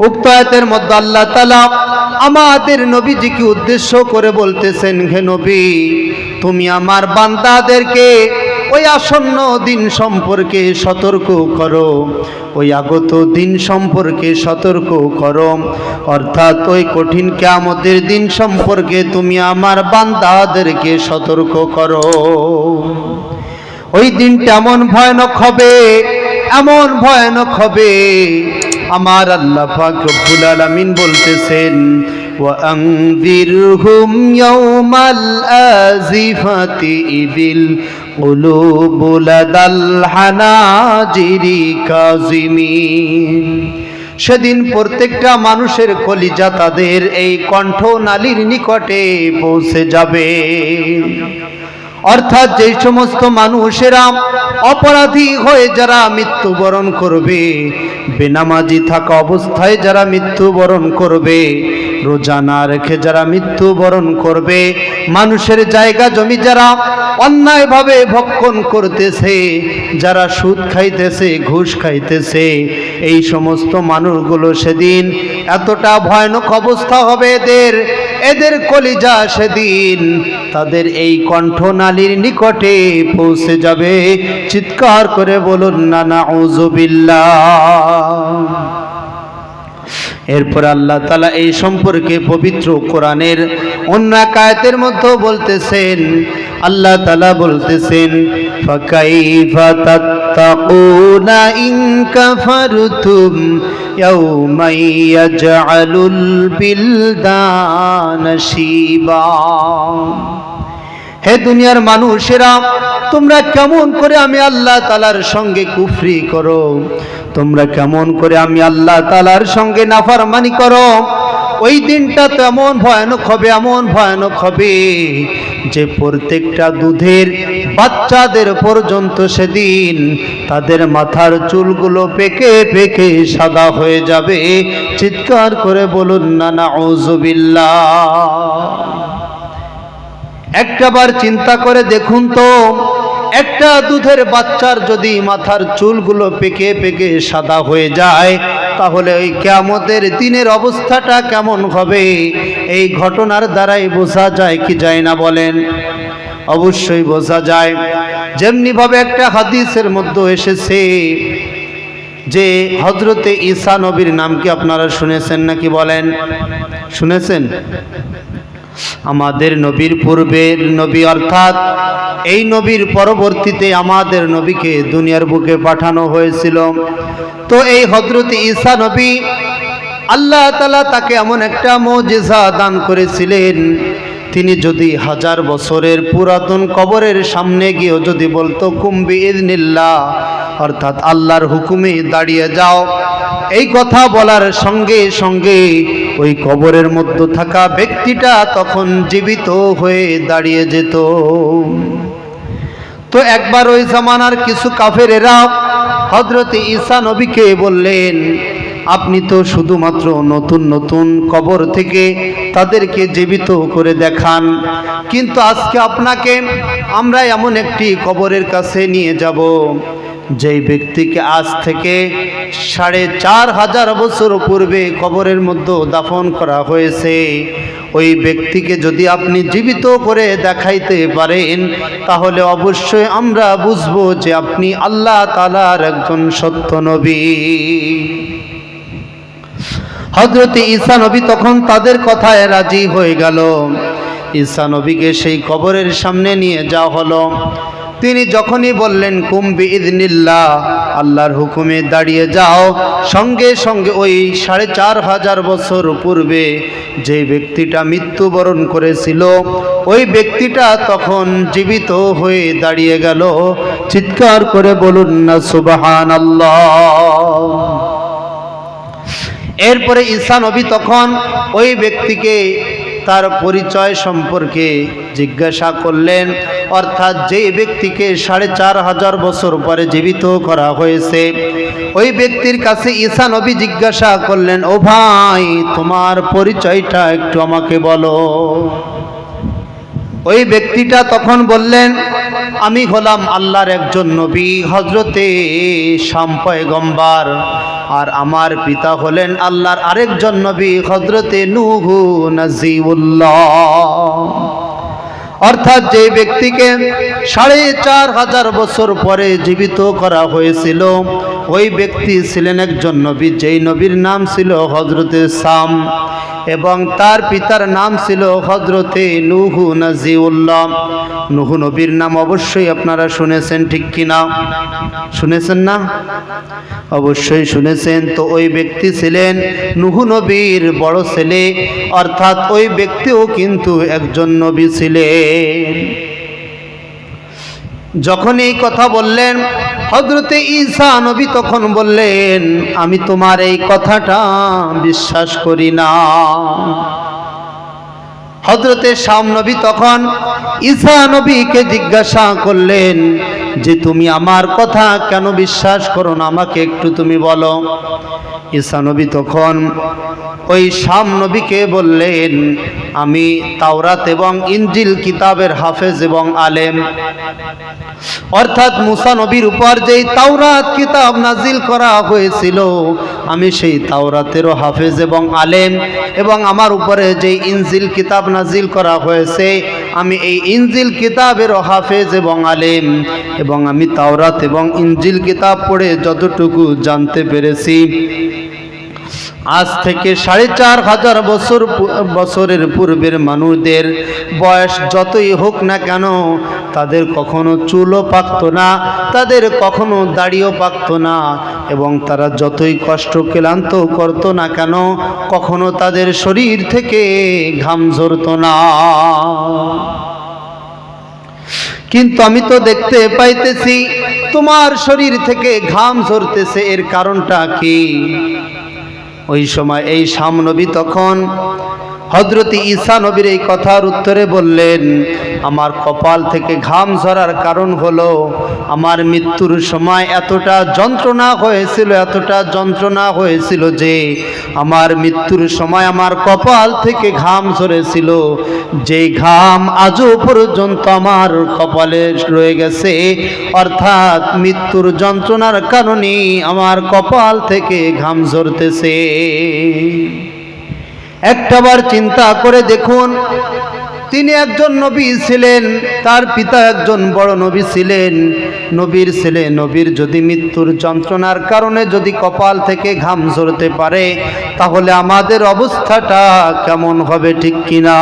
উক্ত আয়াতের মধ্যে আল্লাহ তাআলা আমাদের নবীজিকে উদ্দেশ্য করে বলতেছেন, হে নবী, তুমি আমার বান্দাদেরকে ওই আসন্ন দিন সম্পর্কে সতর্ক করো, ওই আগত দিন সম্পর্কে সতর্ক করো, অর্থাৎ ওই কঠিন কিয়ামতের দিন সম্পর্কে তুমি আমার বান্দাদেরকে সতর্ক করো। ওই দিনটা এমন ভয়ানক হবে, এমন ভয়ানক হবে। আমার আল্লাহ পাক রব্বুল আলামিন বলতেছেন, ওয়া আনযিরহুম ইয়াওমাল আজিফাতি ইযিল কুলুবু লাদাল হানাজিরি কাযিমিন। সেদিন প্রত্যেকটা মানুষের কলিজা তাদের এই কণ্ঠনালীর নিকটে পৌঁছে যাবে। অর্থাৎ যে সমস্ত মানুষেরা অপরাধী হয়ে যারা মৃত্যুবরণ করবে, বেনামাজি থাকা অবস্থায় যারা মৃত্যুবরণ করবে, রোজা না রেখে যারা মৃত্যুবরণ করবে, মানুষের জায়গা জমি যারা অন্যায়ভাবে ভক্ষণ করতেছে, যারা সুদ খাইতেছে, ঘুষ খাইতেছে, এই সমস্ত মানুষগুলো সেদিন এতটা ভয়ানক অবস্থা হবে এদের কলিজা সেদিন তাদের এই কণ্ঠনালীর নিকটে পৌঁছে যাবে। চিৎকার করে বলুন না নাউযুবিল্লাহ। এরপর আল্লাহ তাআলা এই সম্পর্কে পবিত্র কোরআনের অন্য এক আয়াতের মধ্যে বলতেছেন, আল্লাহ তাআলা বলতেছেন, ফাকাইফা তাত্তাকুনা ইন কাফারতুম ইয়াওমা ইয়াজআলুল বিলদানা শিবা। হে দুনিয়ার মানুষেরা, তোমরা কেমন করে আমি আল্লাহ তাআলার সঙ্গে কুফরি করো, তোমরা কেমন করে আমি আল্লাহ তাআলার সঙ্গে নাফরমানি করো। ওই দিনটা তো এমন ভয়ানক হবে, এমন ভয়ানক হবে যে প্রত্যেকটা দুধের বাচ্চাদের পর্যন্ত সেদিন তাদের মাথার চুলগুলো পেকে পেকে সাদা হয়ে যাবে। চিৎকার করে বলুন না নাউযুবিল্লাহ। একটাবার চিন্তা করে দেখুন তো, একটা দুধের বাচ্চার যদি মাথার চুলগুলো পেকে পেকে সাদা হয়ে যায়, তাহলে ওই কিয়ামতের দিনের অবস্থাটা কেমন হবে? এই ঘটনার দ্বারাই বোঝা যায় কি যায় না বলেন? অবশ্যই বোঝা যায়। যেমনি ভাবে একটা হাদিসের মধ্যে এসেছে যে হযরতে ঈসা নবীর নাম কি আপনারা শুনেছেন নাকি বলেন? শুনেছেন? আমাদের নবীর পূর্বের নবী, অর্থাৎ এই নবীর পরবর্তীতে আমাদের নবীকে দুনিয়ার বুকে পাঠানো হয়েছিল। তো এই হযরত ঈসা নবী, আল্লাহ তাআলা তাকে এমন একটা মুজিজা দান করেছিলেন, তিনি যদি 1000 বছরের পুরাতন কবরের সামনে গিয়েও যদি বলতো কুম বিইذনিল্লাহ, অর্থাৎ আল্লাহর হুকুমে দাঁড়িয়ে যাও, এই কথা বলার সঙ্গে সঙ্গে ওই কবরের মধ্যে থাকা ব্যক্তিটা তখন জীবিত হয়ে দাঁড়িয়ে যেত। তো একবার ওই জামানার কিছু কাফেরেরা হযরত ঈসা নবীকে বললেন, আপনি তো শুধুমাত্র নতুন নতুন কবর থেকে তাদেরকে জীবিত করে দেখান, কিন্তু আজকে আপনাকে আমরা এমন একটি কবরের কাছে নিয়ে যাব যেই ব্যক্তিকে আজ থেকে 4500 বছর পূর্বে কবরের মধ্যে দাফন করা হয়েছে, ওই ব্যক্তিকে যদি আপনি জীবিত করে দেখাইতে পারেন, তাহলে অবশ্যই আমরা বুঝবো যে আপনি আল্লাহ তাআলার একজন সত্য নবী। হযরত ঈসা নবী তখন তাদের কথায় রাজি হয়ে গেল। ঈসা নবীকে সেই কবরের সামনে নিয়ে যাওয়া হলো। তিনি যখনই বললেন কুম বিইذনিল্লাহ, আল্লাহর হুকুমে দাঁড়িয়ে যাও, সঙ্গে সঙ্গে ওই 4500 বছর পূর্বে যে ব্যক্তিটা মৃত্যুবরণ করেছিল, ওই ব্যক্তিটা তখন জীবিত হয়ে দাঁড়িয়ে গেল। চিৎকার করে বলুন না সুবহানাল্লাহ। এরপরে ঈসা নবী তখন ওই ব্যক্তিকে তার পরিচয় সম্পর্কে জিজ্ঞাসা করলেন, অর্থাৎ যে ব্যক্তিকে 4500 বছর পরে জীবিত করা হয়েছে, ওই ব্যক্তির কাছে ঈসা নবী জিজ্ঞাসা করলেন, ও ভাই, তোমার পরিচয়টা একটু আমাকে বলো। ওই ব্যক্তিটা তখন বললেন, আমি হলাম আল্লাহর একজন নবী হযরতে শাম পয়গম্বর, আর আমার পিতা হলেন আল্লাহর আরেকজন নবী হযরতে নূহ নাজিউল্লাহ। অর্থাৎ যে ব্যক্তিকে ৪৫০০ বছর পরে জীবিত করা হয়েছিল, ওই ব্যক্তি ছিলেন একজন নবী, যেই নবীর নাম ছিল হযরতে শাম, এবং তার পিতার নাম ছিল হযরতে নূহ নাজিউল্লাহ। নূহ নবীর নাম অবশ্যই আপনারা শুনেছেন, ঠিক কিনা? শুনেছেন না? অবশ্যই শুনেছেন। তো ওই ব্যক্তি ছিলেন নূহ নবীর বড় ছেলে, অর্থাৎ ওই ব্যক্তিও কিন্তু একজন নবী ছিলেন। যখন এই কথা বললেন হযরতে ঈসা নবী তখন বললেন, আমি তোমার এই কথাটা বিশ্বাস করি না। হযরতে শাম নবী তখন ঈসা নবীকে জিজ্ঞাসা করলেন যে তুমি আমার কথা কেন বিশ্বাস করো না, আমাকে একটু তুমি বলো। ঈসা নবী তখন ওই শাম নবীকে বললেন, আমি তাওরাত এবং ইনজিল কিতাবের হাফেজ এবং আলেম। অর্থাৎ মুসা নবীর উপর যেই তাওরাত কিতাব নাজিল করা হয়েছিল, আমি সেই তাওরাতেরও হাফেজ এবং আলেম, এবং আমার উপরে যেই ইনজিল কিতাব নাজিল করা হয়েছে, আমি এই ইনজিল কিতাবেরও হাফেজ এবং আলেম, এবং আমি তাওরাত এবং ইনজিল কিতাব পড়ে যতটুকু জানতে পেরেছি, আজ থেকে ৪৫০০ বছরের পূর্বের মানুষদের বয়স যতই হোক না কেন, তাদের কখনো চুলও পাকত না, তাদের কখনো দাড়িও পাকত না, এবং তারা যতই কষ্ট ক্লান্ত করত না কেন, কখনো তাদের শরীর থেকে ঘাম ঝরত না। কিন্তু আমি তো দেখতে পাইতেছি তোমার শরীর থেকে ঘাম ঝরতেছে, এর কারণটা কি? ওই সময় এই শাম নবী তখন হযরতে ঈসা নবীর এই কথার উত্তরে বললেন, আমার কপাল থেকে ঘাম ঝরার কারণ হলো আমার মৃত্যুর সময় এতটা যন্ত্রণা হয়েছিল যে আমার মৃত্যুর সময় আমার কপাল থেকে ঘাম ঝরেছিল, যে ঘাম আজও পর্যন্ত আমার কপালে রয়ে গেছে। অর্থাৎ মৃত্যুর যন্ত্রণার কারণে আমার কপাল থেকে ঘাম ঝরতেছে। একটাবার চিন্তা করে দেখুন, তিনি একজন নবী ছিলেন, তার পিতা একজন বড় নবী ছিলেন, নবীর ছেলে নবীর যদি মৃত্যুর যন্ত্রণার কারণে যদি কপাল থেকে ঘাম ঝরতে পারে, তাহলে আমাদের অবস্থাটা কেমন হবে, ঠিক কিনা?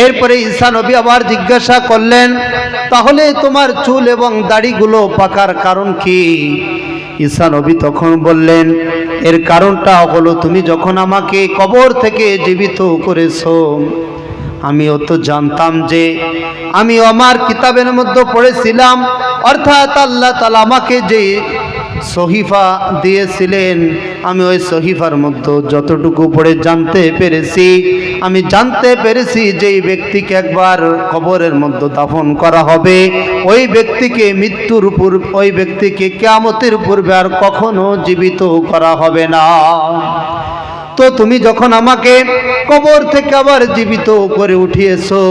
এরপরে ঈসা নবী আবার জিজ্ঞাসা করলেন, তাহলে তোমার চুল এবং দাড়িগুলো পাকার কারণ কি? ঈসা নবী তখন বললেন, এর কারণটা হলো তুমি যখন আমাকে কবর থেকে জীবিত করেছো, আমিও তো জানতাম যে আমি আমার কিতাবের মধ্যে পড়েছিলাম, অর্থাৎ আল্লাহ তাআলা আমাকে যে সহিফা দিয়েছিলেন, আমি ওই সহিফার মধ্যে যতটুকু পড়ে জানতে পেরেছি যে এই ব্যক্তিকে একবার কবরের মধ্যে দাফন করা হবে, ওই ব্যক্তিকে কিয়ামতের পূর্বে আর কখনো জীবিত করা হবে না। তো তুমি যখন আমাকে কবর থেকে আবার জীবিত করে উঠিয়েছো,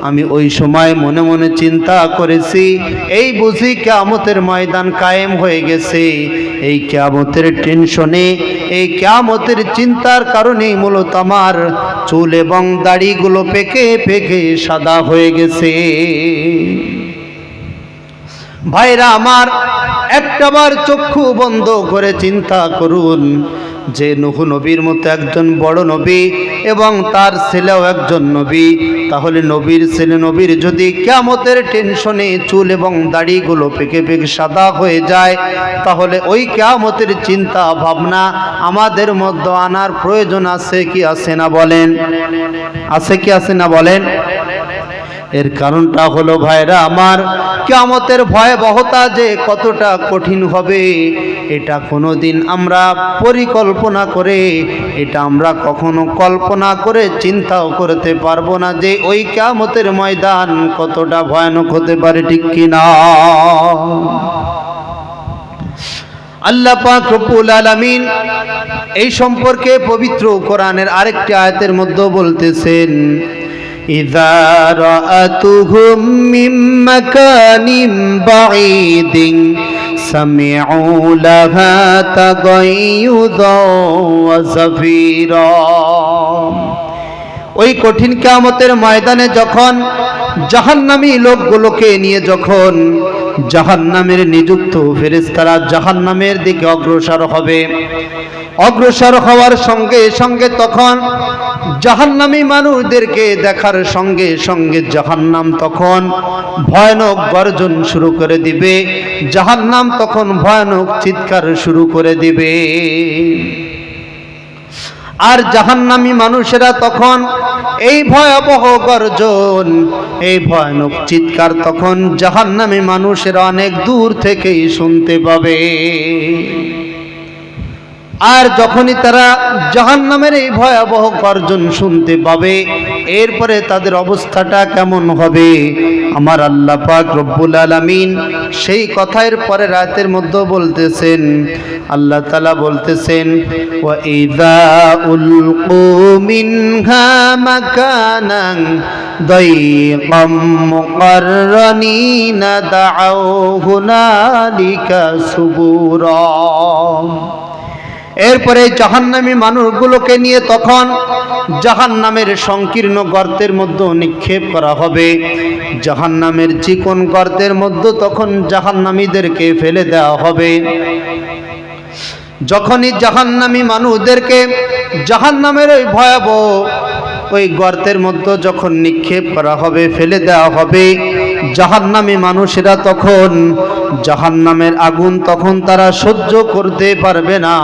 আমি ওই সময় মনে মনে চিন্তা করেছি, এই বুঝি কিয়ামতের ময়দান কায়েম হয়ে গেছে। এই কিয়ামতের টেনশনে, এই কিয়ামতের চিন্তার কারণেই মূলত আমার চুল এবং দাড়িগুলো পেকে পেকে সাদা হয়ে গেছে। ভাইরা আমার, একটাবার চক্ষু বন্ধ করে চিন্তা করুন যে নূহ নবীর মতো একজন বড় নবী এবং তার ছেলেও একজন নবী, তাহলে নবীর ছেলে নবীর যদি কিয়ামতের টেনশনে চুল এবং দাড়িগুলো পেকে পেকে সাদা হয়ে যায়, তাহলে ওই কিয়ামতের চিন্তা ভাবনা আমাদের মধ্যে আনার প্রয়োজন আছে কি আছে না বলেন? আছে কি আছে না বলেন? এর কারণটা হলো ভাইরা আমার, কিয়ামতের ভয়াবহতা যে কতটা কঠিন হবে, এটা কোনোদিন আমরা পরিকল্পনা করে, এটা আমরা কখনো কল্পনা করে চিন্তাও করতে পারবো না যে ওই কিয়ামতের ময়দান কতটা ভয়ানক হতে পারে, ঠিক কিনা? আল্লাহ পাক রব্বুল আলামিন এই সম্পর্কে পবিত্র কোরআনের আরেকটি আয়াতের মধ্যে বলতেছেন, ইযা রাআতুহুম মিন মাকানিন বাঈদিন সামিউ লাহা তাগায়্যুযাও ওয়া যাফীরা। ওই কঠিন কিয়ামতের ময়দানে যখন জাহান্নামী লোকগুলোকে নিয়ে যখন জাহান্নামের নিযুক্ত ফেরেশতারা জাহান্নামের দিকে অগ্রসর হবে, অগ্রসর হওয়ার সঙ্গে সঙ্গে তখন জাহান্নামী মানুষদেরকে দেখার সঙ্গে সঙ্গে জাহান্নাম তখন ভয়ানক গর্জন শুরু করে দিবে, জাহান্নাম তখন ভয়ানক চিৎকার শুরু করে দিবে। আর জাহান্নামী মানুষেরা তখন এই ভয়াবহ গর্জন, এই ভয়ানক চিৎকার তখন জাহান্নামী মানুষেরা অনেক দূর থেকেই শুনতে পাবে। আর যখনই তারা জাহান্নামের এই ভয়াবহ গর্জন শুনতে পাবে, এরপরে তাদের অবস্থাটা কেমন হবে আমার আল্লাহ পাক রব্বুল আলামিন সেই কথার পরে রাতের মধ্যে বলতেছেন, আল্লাহ তাআলা বলতেছেন, ওয়া ইযা উলকু মিনহা মাকানান দাইকাম মুকাররানিনা দাউ হুনালিকা সুবুরা। এরপরে জাহান্নামী মানুষগুলোকে নিয়ে তখন জাহান্নামের সংকীর্ণ গর্তের মধ্যে নিক্ষেপ করা হবে। জাহান্নামের চিকন গর্তের মধ্যে তখন জাহান্নামীদেরকে ফেলে দেওয়া হবে। যখনই জাহান্নামী মানুষদেরকে জাহান্নামের ওই ভয়াবহ ওই গর্তের মধ্যে যখন নিক্ষেপ করা হবে, ফেলে দেওয়া হবে, জাহান্নামী মানুষেরা তখন জাহান্নামের আগুন তখন তারা সহ্য করতে পারবে না,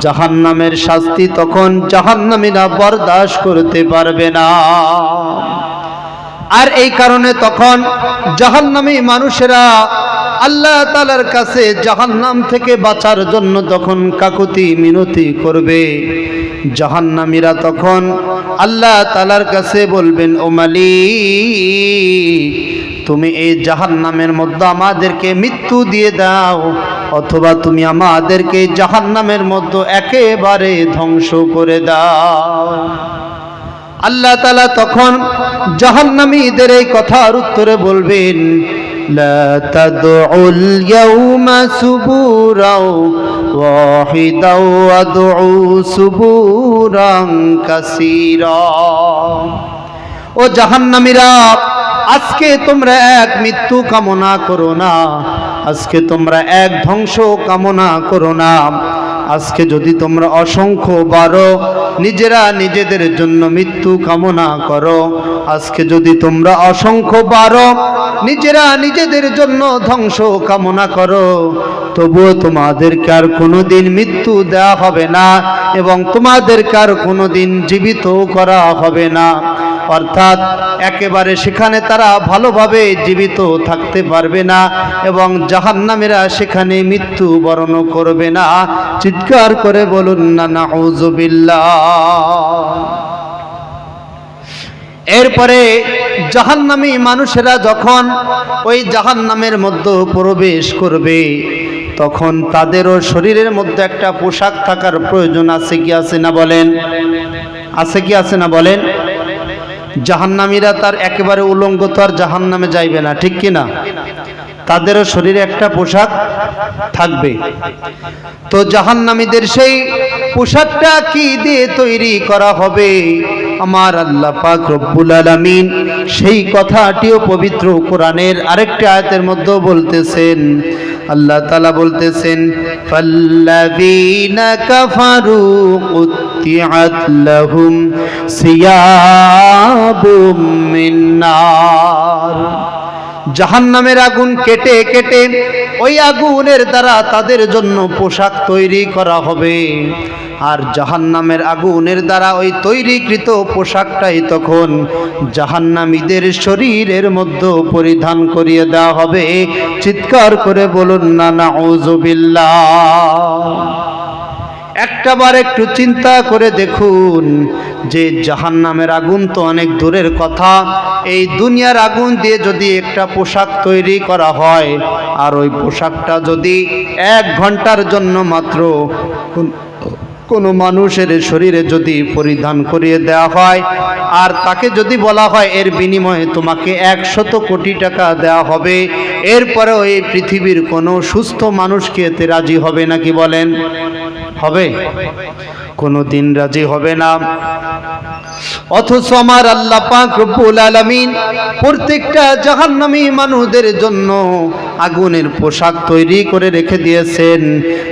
জাহান্নামের শাস্তি তখন জাহান্নামীরা বরদাস্ত করতে পারবে না। আর এই কারণে তখন জাহান্নামী মানুষেরা আল্লাহ তাআলার কাছে জাহান্নাম থেকে বাঁচার জন্য তখন কাকুতি মিনতি করবে। জাহান্নামীরা তখন আল্লাহ তাআলার কাছে বলবেন, ও মালিক, তুমি এই জাহান্নামের মধ্যে আমাদেরকে মৃত্যু দিয়ে দাও, অথবা তুমি আমাদেরকে জাহান্নামের মধ্যে একেবারে ধ্বংস করে দাও। আল্লাহ তাআলা তখন জাহান্নামীদের এই কথার উত্তরে বলবেন, লা তাদউল ইয়াউমা সুবুরাও ওয়াহিদাও ওয়াদউ সুবুরান কাসীরা। ও জাহান্নামীরা, আজকে তোমরা এক মৃত্যু কামনা করো না, আজকে তোমরা এক ধ্বংস কামনা করো না। আজকে যদি তোমরা অসংখ্য বারো নিজেরা নিজেদের জন্য মৃত্যু কামনা করো, আজকে যদি তোমরা অসংখ্য বারো নিজেরা নিজেদের জন্য ধ্বংস কামনা করো, তবুও তোমাদেরকে আর কোনোদিন মৃত্যু দেওয়া হবে না এবং তোমাদেরকে আর কোনোদিন জীবিত করা হবে না। অর্থাৎ একেবারে সেখানে তারা ভালোভাবে জীবিত থাকতে পারবে না এবং জাহান্নামীরা সেখানে মৃত্যু বরণ করবে না। চিৎকার করে বলুন না নাউযুবিল্লাহ। এরপরে জাহান্নামী মানুষেরা যখন ওই জাহান্নামের মধ্যে প্রবেশ করবে, তখন তাদেরও শরীরের মধ্যে একটা পোশাক থাকার প্রয়োজন আছে কি আছে না বলেন? আছে কি আছে না বলেন? জাহান্নামীরা তার একেবারে উলঙ্গ তো আর জাহান্নামে যাইবে না, ঠিক কি না? তাদেরও শরীরে একটা পোশাক থাকবে। তো জাহান্নামীদের সেই পোশাকটা কি দিয়ে তৈরি করা হবে আমার আল্লাহ পাক রব্বুল আলামিন সেই কথাটিও পবিত্র কোরআনের আরেকটি আয়াতের মধ্যে বলতেছেন। আল্লাহ তাআলা বলতেছেন, ফাল্লাযীনা কাফারু কুত্তিআত লাহুম সিয়াবুম মিন নার। জাহান্নামের আগুন কেটে কেটে ওই আগুনের দ্বারা তাদের জন্য পোশাক তৈরি করা হবে। আর জাহান্নামের আগুনের দ্বারা ওই তৈরিকৃত পোশাকটাই তখন জাহান্নামীদের শরীরের মধ্যে পরিধান করিয়ে দেওয়া হবে। চিৎকার করে বলুন না নাউযুবিল্লাহ। একটাবার একটু চিন্তা করে দেখুন যে জাহান্নামের আগুন তো অনেক দূরের কথা, এই দুনিয়ার আগুন দিয়ে যদি একটা পোশাক তৈরি করা হয় আর ওই পোশাকটা যদি 1 ঘন্টার জন্য মাত্র কোনো মানুষের শরীরে যদি পরিধান করিয়ে দেওয়া হয় আর তাকে যদি বলা হয় এর বিনিময়ে তোমাকে 100 কোটি টাকা দেওয়া হবে, এরপরেও এই পৃথিবীর কোনো সুস্থ মানুষকে এতে রাজি হবে নাকি বলেন? হবে? কোনো দিন রাজি হবে না। অথচ আমার আল্লাহ পাক রব্বুল আলামিন প্রত্যেকটা জাহান্নামী মানুষদের জন্য আগুনের পোশাক তৈরি করে রেখে দিয়েছেন।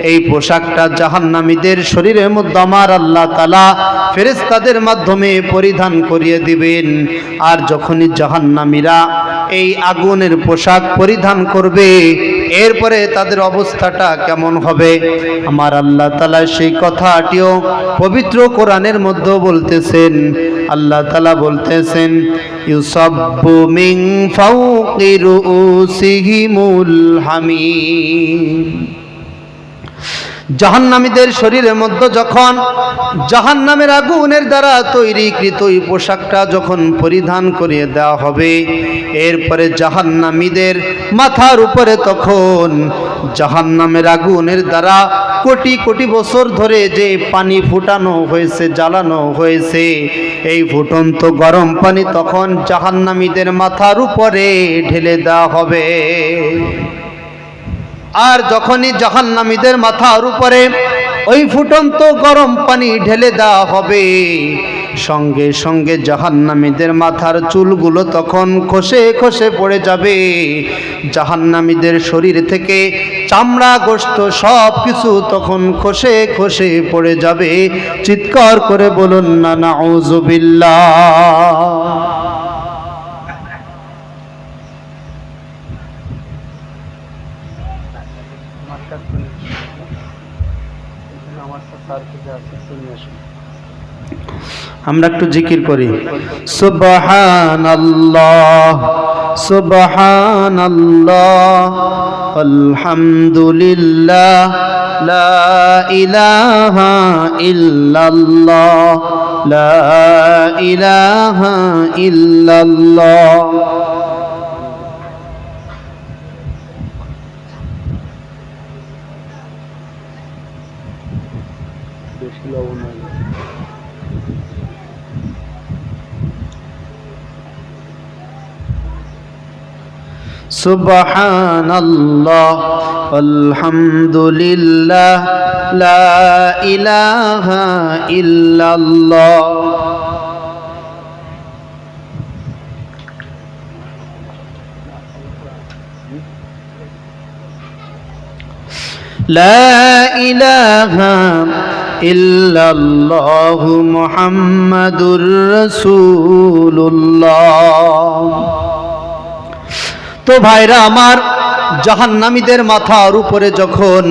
এই পোশাকটা জাহান্নামীদের শরীরের মধ্যে আমার আল্লাহ তাআলা ফেরেশতাদের মাধ্যমে পরিধান করিয়ে দিবেন। আর যখনই জাহান্নামীরা এই আগুনের পোশাক পরিধান করবে, এরপরে তাদের অবস্থাটা কেমন হবে আমার আল্লাহ তাআলা সেই কথাটিও পবিত্র কোরআনের মধ্যে বলতেছেন। আল্লাহ তাআলা বলতেছেন, ইউসাব্বু মিন ফাওকি রুউসিহিমুল হামিম। জাহান্নামীদের শরীরের মধ্যে যখন জাহান্নামের আগুনের দ্বারা তৈরিকৃত এই পোশাকটা যখন পরিধান করিয়ে দেওয়া হবে, এরপরে জাহান্নামীদের মাথার উপরে তখন জাহান্নামের আগুনের দ্বারা কোটি কোটি বছর ধরে যে পানি ফুটানো হয়েছে, জ্বালানো হয়েছে, এই ফুটন্ত গরম পানি তখন জাহান্নামীদের মাথার উপরে ঢেলে দেওয়া হবে। আর যখনই জাহান্নামীদের মাথার উপরে ওই ফুটন্ত গরম পানি ঢেলে দেওয়া হবে, সঙ্গে সঙ্গে জাহান্নামীদের মাথার চুলগুলো তখন খসে খসে পড়ে যাবে। জাহান্নামীদের শরীর থেকে চামড়া গোশত সব কিছু তখন খসে খসে পড়ে যাবে। চিৎকার করে বলুন না নাউযুবিল্লাহ। আমরা একটু জিকির করি, সুবহানাল্লাহ সুবহানাল্লাহ আলহামদুলিল্লাহ লা ইলাহা ইল্লাল্লাহ লা ইলাহা ইল্লাল্লাহ। সুবহানাল্লাহ আলহামদুলিল্লাহ লা ইলাহা ইল্লাল্লাহ। লা ইলাহা ইল্লাল্লাহু মুহাম্মাদুর রাসূলুল্লাহ। তো ভাইরা আমার, জাহান্নামীদের মাথার উপরে যখন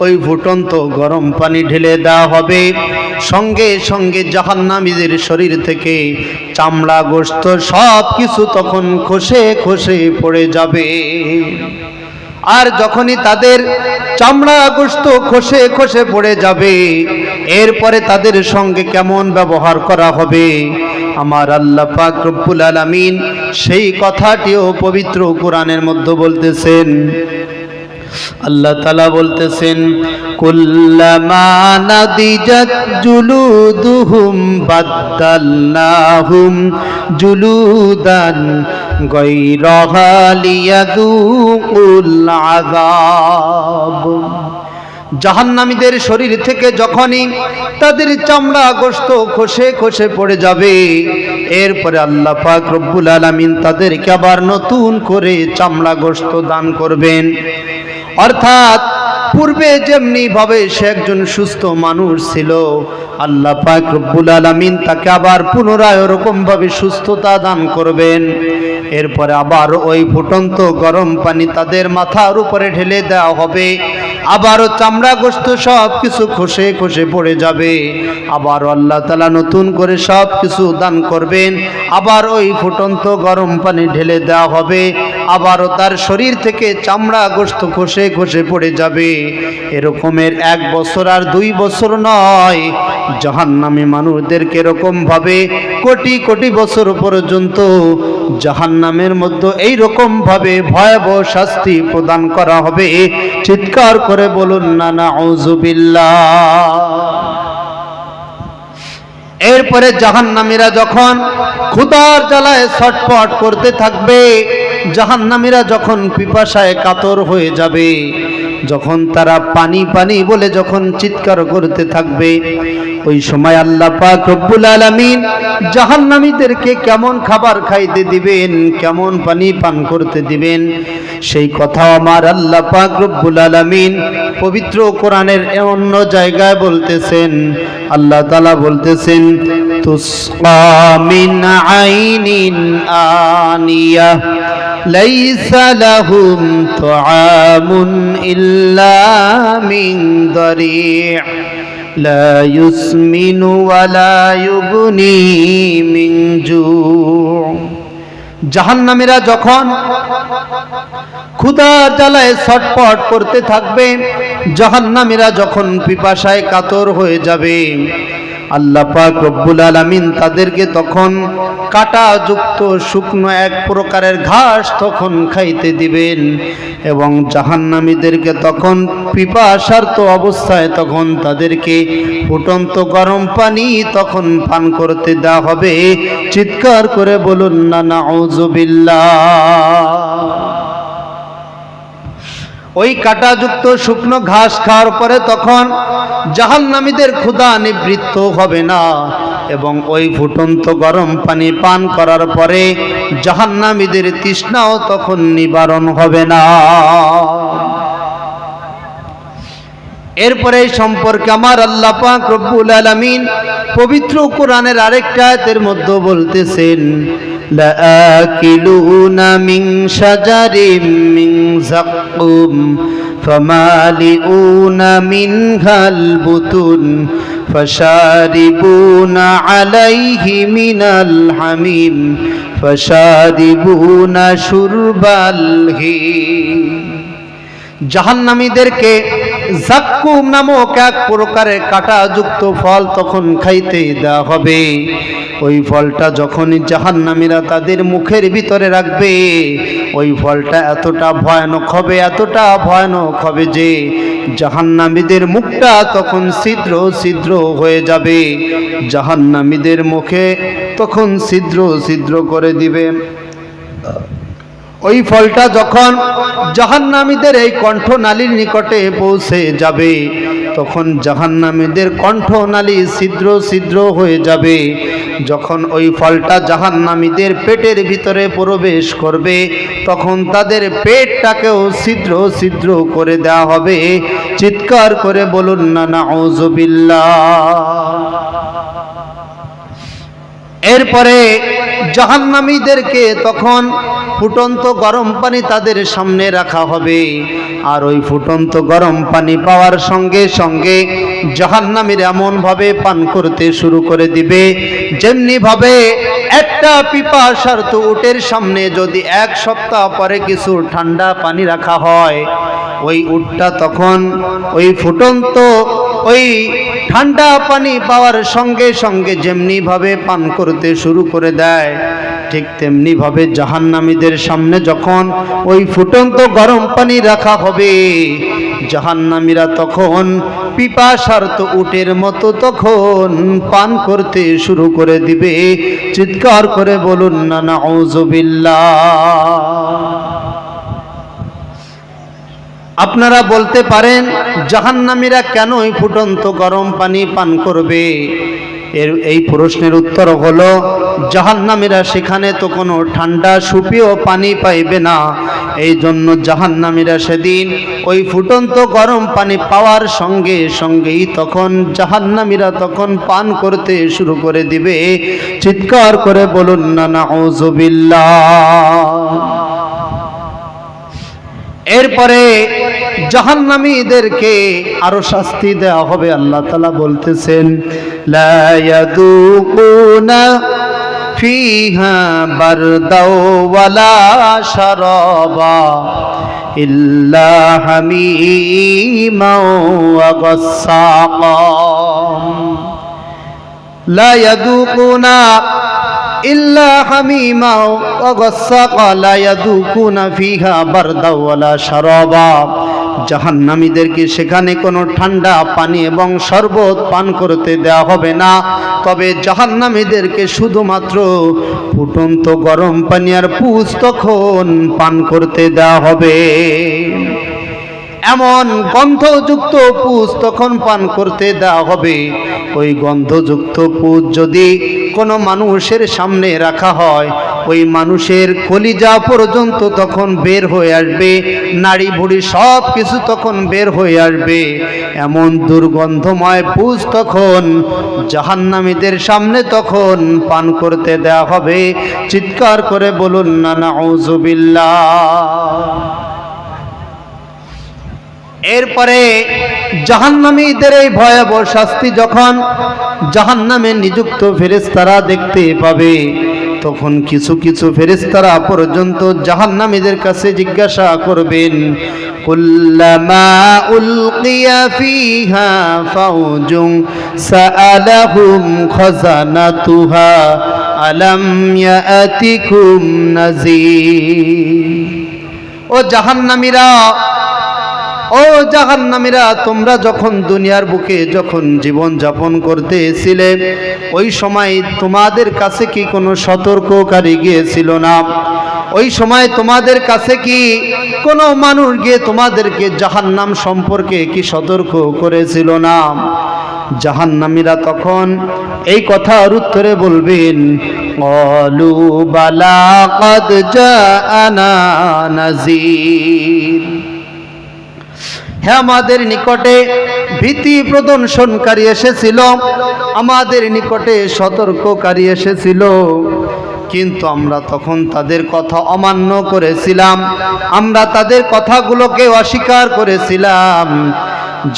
ওই ফুটন্ত গরম পানি ঢেলে দেওয়া হবে, সঙ্গে সঙ্গে জাহান্নামীদের শরীর থেকে চামড়া গোশত সব কিছু তখন খসে খসে পড়ে যাবে। আর যখনই তাদের চামড়া গোশত খসে খসে পড়ে যাবে, এরপরে তাদের সঙ্গে কেমন ব্যবহার করা হবে আমার আল্লাহ পাক রব্বুল আলামিন সেই কথাটিও পবিত্র কোরআনের মধ্যে বলতেছেন। আল্লাহ তাআলা বলতেছেন, কুল্লামা নাদিজাত জুলুদুহুম বাদদালনাহুম জুলুদান গায়রাহা লিয়াযুকুল আযাব। জাহান্নামীদের শরীর থেকে যখনই তাদের চামড়া গোশত খসে খসে পড়ে যাবে, এরপরে আল্লাহ পাক রব্বুল আলামিন তাদেরকে আবার নতুন করে চামড়া গোশত দান করবেন। অর্থাৎ পূর্বে যেমনি ভাবে সে একজন সুস্থ মানুষ ছিল, আল্লাহ পাক রব্বুল আলামিন তাকে আবার পুনরায় ওরকম ভাবে সুস্থতা দান করবেন। এরপরে আবার ওই ফুটন্ত গরম পানি তাদের মাথার উপরে ঢেলে দেওয়া হবে। আবারও চামড়া গোশত সব কিছু খসে খসে পড়ে যাবে। আবারও আল্লাহ তাআলা নতুন করে সব কিছু দান করবেন। আবার ওই ফুটন্ত গরম পানি ঢেলে দেওয়া হবে। আবারও তার শরীর থেকে চামড়া গোশত খসে খসে পড়ে যাবে। এরকমের 1 বছর আর 2 বছর নয়, জাহান্নামী মানুষদেরকে এরকম ভাবে কোটি কোটি বছর পর্যন্ত জাহান্নামের মধ্যে এই রকম ভাবে ভয়াবহ শাস্তি প্রদান করা হবে। চিৎকার করে বলুন না নাউযুবিল্লাহ। এরপরে জাহান্নামীরা যখন ক্ষুধার জ্বালায় ছটফট করতে থাকবে, জাহান্নামীরা যখন পিপাসায় কাতর হয়ে যাবে, যখন তারা পানি পানি বলে যখন চিৎকার করতে থাকবে, ওই সময় আল্লাহ পাক রব্বুল আলামিন জাহান্নামীদেরকে কেমন খাবার খাইতে দিবেন, কেমন পানি পান করতে দিবেন, সেই কথা আমার আল্লাহ পাক রব্বুল আলামিন পবিত্র কোরআনের অন্য জায়গায় বলতেছেন। আল্লাহ তাআলা বলতেছেন, তুসকা মিন আইনিন আনিয়া লাইসা লাহুম তুআমুন ইল্লা মিন দারি' লা ইউসমিনু ওয়া লা ইউগনি মিন জু'। জাহান্নামীরা যখন ক্ষুধার জ্বালায় ছটফট করতে থাকবে, জাহান্নামীরা যখন পিপাসায় কাতর হয়ে যাবে, আল্লাহ পাক রব্বুল আলামিন তাদেরকে তখন কাঁটাযুক্ত শুকনো এক প্রকারের ঘাস তখন খাইতে দিবেন, এবং জাহান্নামীদেরকে তখন পিপাসার্ত অবস্থায় তখন তাদেরকে ফুটন্ত গরম পানি তখন পান করতে দেওয়া হবে। চিৎকার করে বলুন না নাউযুবিল্লাহ। ওই কাঁটাযুক্ত শুকনো ঘাস খাওয়ার পরে তখন জাহান্নামীদের ক্ষুধা নিবৃত্ত হবে না, এবং ওই ফুটন্ত গরম পানি পান করার পরে জাহান্নামীদের তৃষ্ণাও তখন নিবারণ হবে না। এরপরে এই সম্পর্কে আমার আল্লাহ পাক রব্বুল আলামিন পবিত্র কোরআনের আরেকটা আয়াতের মধ্যে বলতেছেন, লাআকিলুনা মিন শাজারিম মিন যাক্কুম ফামালিউনা মিনহাল বুতুন ফাশারিবুনা আলাইহি মিনাল হামিম ফাশারিবুনা শুরবাল হিম। জাহান্নামীদেরকে যাক্কুম নামক এক প্রকারের কাঁটাযুক্ত ফল তখন খাইতে দেওয়া হবে। ওই ফলটা যখনই জাহান্নামীরা তাদের মুখের ভিতরে রাখবে, ওই ফলটা এতটা ভয়ানক হবে, এতটা ভয়ানক হবে যে জাহান্নামীদের মুখটা তখন ছিদ্র ছিদ্র হয়ে যাবে। জাহান্নামীদের মুখে তখন ছিদ্র ছিদ্র করে দিবে। ওই ফলটা যখন জাহান্নামীদের এই কণ্ঠনালীর নিকটে পৌঁছে যাবে, তখন জাহান্নামীদের কণ্ঠনালী ছিদ্র ছিদ্র হয়ে যাবে। যখন ওই ফলটা জাহান্নামীদের পেটের ভিতরে প্রবেশ করবে, তখন তাদের পেটটাকেও ছিদ্র ছিদ্র করে দেওয়া হবে। চিৎকার করে বলুন না নাউযুবিল্লাহ। এরপরে জাহান্নামীদেরকে তখন ফুটন্ত গরম পানি তাদের সামনে রাখা হবে, আর ওই ফুটন্ত গরম পানি পাওয়ার সঙ্গে সঙ্গে জাহান্নামীর এমন ভাবে পান করতে শুরু করে দিবে, যেমনি ভাবে একটা পিপাসার্ত উটের সামনে যদি 1 সপ্তাহ পরে কিছু ঠান্ডা পানি রাখা হয়, ওই উটটা তখন ওই ফুটন্ত ওই ঠান্ডা পানি পাওয়ার সঙ্গে সঙ্গে যেমনি ভাবে পান করতে শুরু করে দেয়, ঠিক তেমনি ভাবে জাহান্নামীদের সামনে যখন ওই ফুটন্ত গরম পানি রাখা হবে, জাহান্নামীরা তখন পিপাসার্ত উটের মতো তখন পান করতে শুরু করে দিবে। চিৎকার করে বলুন না নাউযুবিল্লাহ। আপনারা বলতে পারেন, জাহান্নামীরা কেন এই ফুটন্ত গরম পানি পান করবে? এই প্রশ্নের উত্তর হলো, জাহান্নামীরা সেখানে তো কোনো ঠান্ডা সুপেয় পানি পাইবে না। এই জন্য জাহান্নামীরা সেদিন ওই ফুটন্ত গরম পানি পাওয়ার সঙ্গে সঙ্গেই তখন জাহান্নামীরা তখন পান করতে শুরু করে দিবে। চিৎকার করে বলুন না নাউযুবিল্লাহ। এরপরে জাহান্নামীদেরকে আরো শাস্তি দেওয়া হবে। আল্লাহ তাআলা বলতেছেন, লা ইয়াযুকুনা ফিহা বারদাও ওয়ালা শারাবা ইল্লা হামিমা ওয়া গাসসাকা লা ইয়াদুকুনা ইল্লা হামিমা ওয়া গাসসাকা লা ইয়াদুকুনা ফিহা বারদাও ওয়ালা শারাবা। জাহান্নামীদেরকে সেখানে কোনো ঠান্ডা পানি এবং শরবত পান করতে দেওয়া হবে না, তবে জাহান্নামীদেরকে শুধুমাত্র ফুটন্ত গরম পানি আর পুষ তখন পান করতে দেওয়া হবে। এমন গন্ধযুক্ত পুষ তখন পান করতে দেওয়া হবে, ওই গন্ধযুক্ত পুষ যদি কোনো মানুষের সামনে রাখা হয়, ওই মানুষের কলিজা পর্যন্ত তখন বের হয়ে আসবে, নাড়ি ভুড়ি সব কিছু তখন বের হয়ে আসবে। এমন দুর্গন্ধময় পুষ তখন জাহান্নামীদের সামনে তখন পান করতে দেওয়া হবে। চিৎকার করে বলুন না নাউযুবিল্লাহ। এরপরে জাহান্নামীদের এই ভয়াবহ শাস্তি যখন জাহান্নামে নিযুক্ত ফেরেশতারা দেখতে পাবে, তখন কিছু কিছু ফেরেশতারা পর্যন্ত জাহান্নামীদের কাছে জিজ্ঞাসা করবেন, কুল্লামা উলকিয়া ফিহা ফাউজুন সাআলাহুম খাজানাতুহা আলাম ইয়াতিকুম নাযীর। ও জাহান্নামীরা, ও জাহান্নামীরা, তোমরা যখন দুনিয়ার বুকে যখন জীবন যাপন করতেছিলে, ওই সময় তোমাদের কাছে কি কোনো সতর্ককারী গিয়েছিল না? ওই সময় তোমাদের কাছে কি কোনো মানুষ গিয়ে তোমাদেরকে জাহান্নাম সম্পর্কে কি সতর্ক করেছিল না? জাহান্নামীরা তখন এই কথার উত্তরে বলবেন, ক্বালু বালা ক্বাদ জাআনা নাযীর। হ্যাঁ, আমাদের নিকটে ভীতি প্রদর্শনকারী এসেছিল, আমাদের নিকটে সতর্ককারী এসেছিল, কিন্তু আমরা তখন তাদের কথা অমান্য করেছিলাম, আমরা তাদের কথাগুলোকে অস্বীকার করেছিলাম,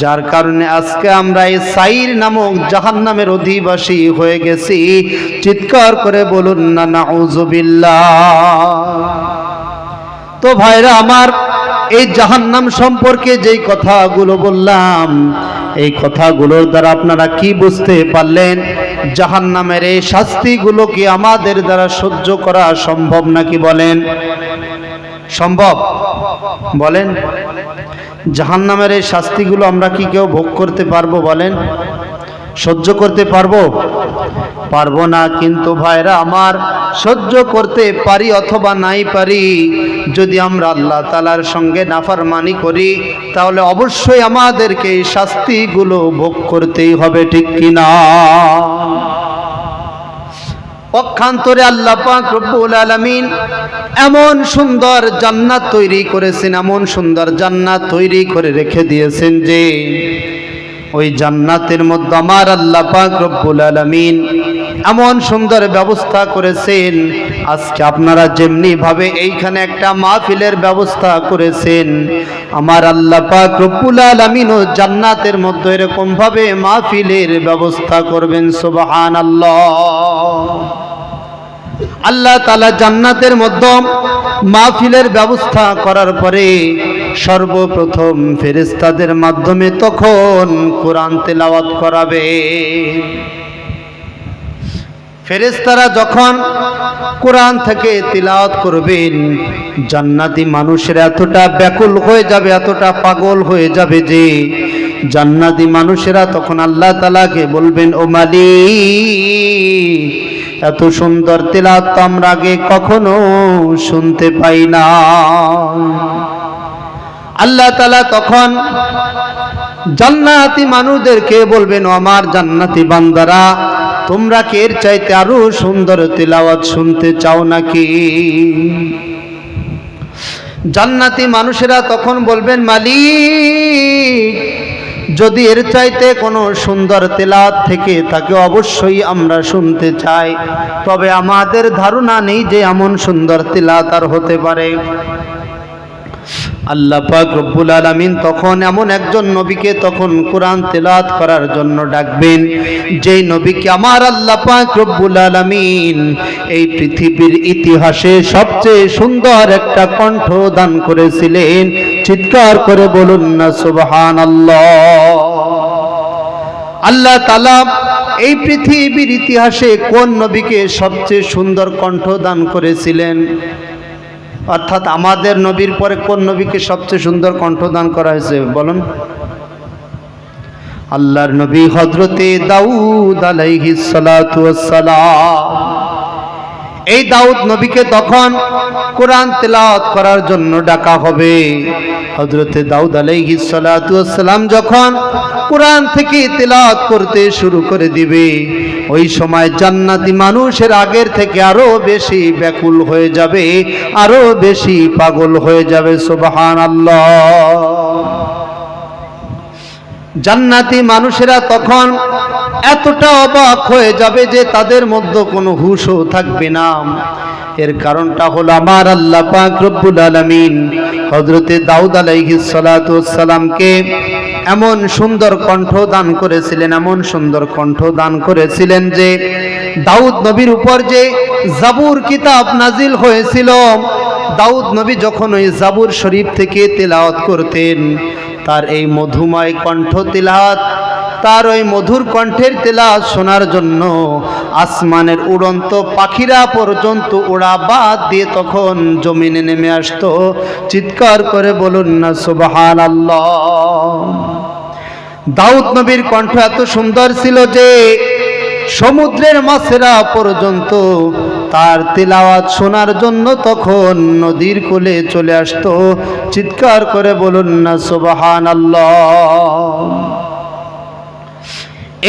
যার কারণে আজকে আমরা এই সাইর নামক জাহান্নামের অধিবাসী হয়ে গেছি। চিৎকার করে বলুন না নাউযুবিল্লাহ। তো ভাইরা আমার, এই জাহান্নাম সম্পর্কে যেই কথাগুলো বললাম, এই কথাগুলোর দ্বারা আপনারা কি বুঝতে পারলেন? জাহান্নামের এই শাস্তিগুলো কি আমাদের দ্বারা সহ্য করা সম্ভব নাকি? বলেন, সম্ভব? বলেন, জাহান্নামের এই শাস্তিগুলো আমরা কি কেউ ভোগ করতে পারবো? বলেন, সহ্য করতে পারবো? পারবো না। কিন্তু ভাইরা আমার, সহ্য করতে পারি অথবা নাই পারি, যদি আমরা আল্লাহ তাআলার সঙ্গে নাফরমানি করি, তাহলে অবশ্যই আমাদেরকে এই শাস্তিগুলো ভোগ করতেই হবে, ঠিক কিনা? পক্ষান্তরে আল্লাহ পাক রব্বুল আলামিন এমন সুন্দর জান্নাত তৈরি করেছেন, এমন সুন্দর জান্নাত তৈরি করে রেখে দিয়েছেন যে ওই জান্নাতের মধ্যে আমার আল্লাহ পাক রব্বুল আলামিন এমন সুন্দর ব্যবস্থা করেছেন। আজকে আপনারা যেমনি ভাবে এইখানে একটা মাহফিলের ব্যবস্থা করেছেন, আমার আল্লাহ পাক রব্বুল আলামিন ও জান্নাতের মধ্যে এরকম ভাবে মাহফিলের ব্যবস্থা করবেন। সুবহানাল্লাহ। আল্লাহ তাআলা জান্নাতের মধ্যে মাহফিলের ব্যবস্থা করার পরে সর্বপ্রথম ফেরেশতাদের মাধ্যমে তখন কোরআন তেলাওয়াত করাবে। ফেরেশতারা যখন কোরআন থেকে তিলাওয়াত করবেন, জান্নাতি মানুষেরা এতটা ব্যাকুল হয়ে যাবে, এতটা পাগল হয়ে যাবে যে জান্নাতি মানুষেরা তখন আল্লাহ তাআলাকে বলবেন, ও মালিক, এত সুন্দর তিলাওয়াত তো আমরা আগে কখনো শুনতে পাই না। আল্লাহ তাআলা তখন জান্নাতি মানুষদেরকে বলবেন, ও আমার জান্নাতি বান্দারা, তোমরা কি এর চাইতে আরো সুন্দর তিলাওয়াত শুনতে চাও নাকি? জান্নাতি মানুষেরা তখন বলবেন, মালিক, যদি এর চাইতে কোনো সুন্দর তেলাওয়াত থেকে তাকে অবশ্যই আমরা শুনতে চাই, তবে আমাদের ধারণা নেই যে এমন সুন্দর তেলাওয়াত আর হতে পারে। আল্লাহ পাক রব্বুল আলামিন তখন এমন একজন নবীকে তখন কোরআন তেলাওয়াত করার জন্য ডাকবেন, যেই নবীকে আমার আল্লাহ পাক রব্বুল আলামিন এই পৃথিবীর ইতিহাসে সবচেয়ে সুন্দর একটা কণ্ঠ দান করেছিলেন। চিৎকার করে বলুন না সুবহানাল্লাহ। আল্লাহ তাআলা এই পৃথিবীর ইতিহাসে কোন নবীকে সবচেয়ে সুন্দর কণ্ঠ দান করেছিলেন? অর্থাৎ আমাদের নবীর পরে কোন নবীকে সবচেয়ে সুন্দর কণ্ঠ দান করা হয়েছে বলুন? আল্লাহর নবী হযরতে দাউদ আলাইহিস সালাতু ওয়াস সালাম। এই দাউদ নবীকে তখন কোরআন তেলাওয়াত করার জন্য ডাকা হবে। হযরতে দাউদ আলাইহিস সালাতু ওয়াস সালাম যখন কোরআন থেকে তেলাওয়াত করতে শুরু করে দিবে, ওই সময় জান্নাতি মানুষের আগের থেকে আরো বেশি ব্যাকুল হয়ে যাবে, আরো বেশি পাগল হয়ে যাবে। সুবহানাল্লাহ। জান্নাতি মানুষেরা তখন এতটা অবাক হয়ে যাবে যে তাদের মধ্যে কোনো হুঁশও থাকবে না। এর কারণটা হলো আমার আল্লাহ পাক রব্বুল আলামিন হযরতে দাউদ আলাইহিস সালাতু ওয়াস সালামকে এমন সুন্দর কণ্ঠ দান করেছিলেন, এমন সুন্দর কণ্ঠ দান করেছিলেন যে দাউদ নবীর উপর যে জাবুর কিতাব নাজিল হয়েছিল, দাউদ নবী যখন ওই জাবুর শরীফ থেকে তেলাওয়াত করতেন, তার এই মধুময় কণ্ঠ তেলাওয়াত, তার ওই মধুর কণ্ঠের তেলাওয়াত শোনার জন্য আসমানের উড়ন্ত পাখিরা পর্যন্ত উড়া বাদ দিয়ে তখন জমিনে নেমে আসতো। চিৎকার করে বলুন না সুবহানাল্লাহ। দাউদ নবীর কণ্ঠ এত সুন্দর ছিল যে সমুদ্রের মাছেরা পর্যন্ত তার তেলাওয়াত শোনার জন্য তখন নদীর কোলে চলে আসতো। চিৎকার করে বলুন না সুবহানাল্লাহ।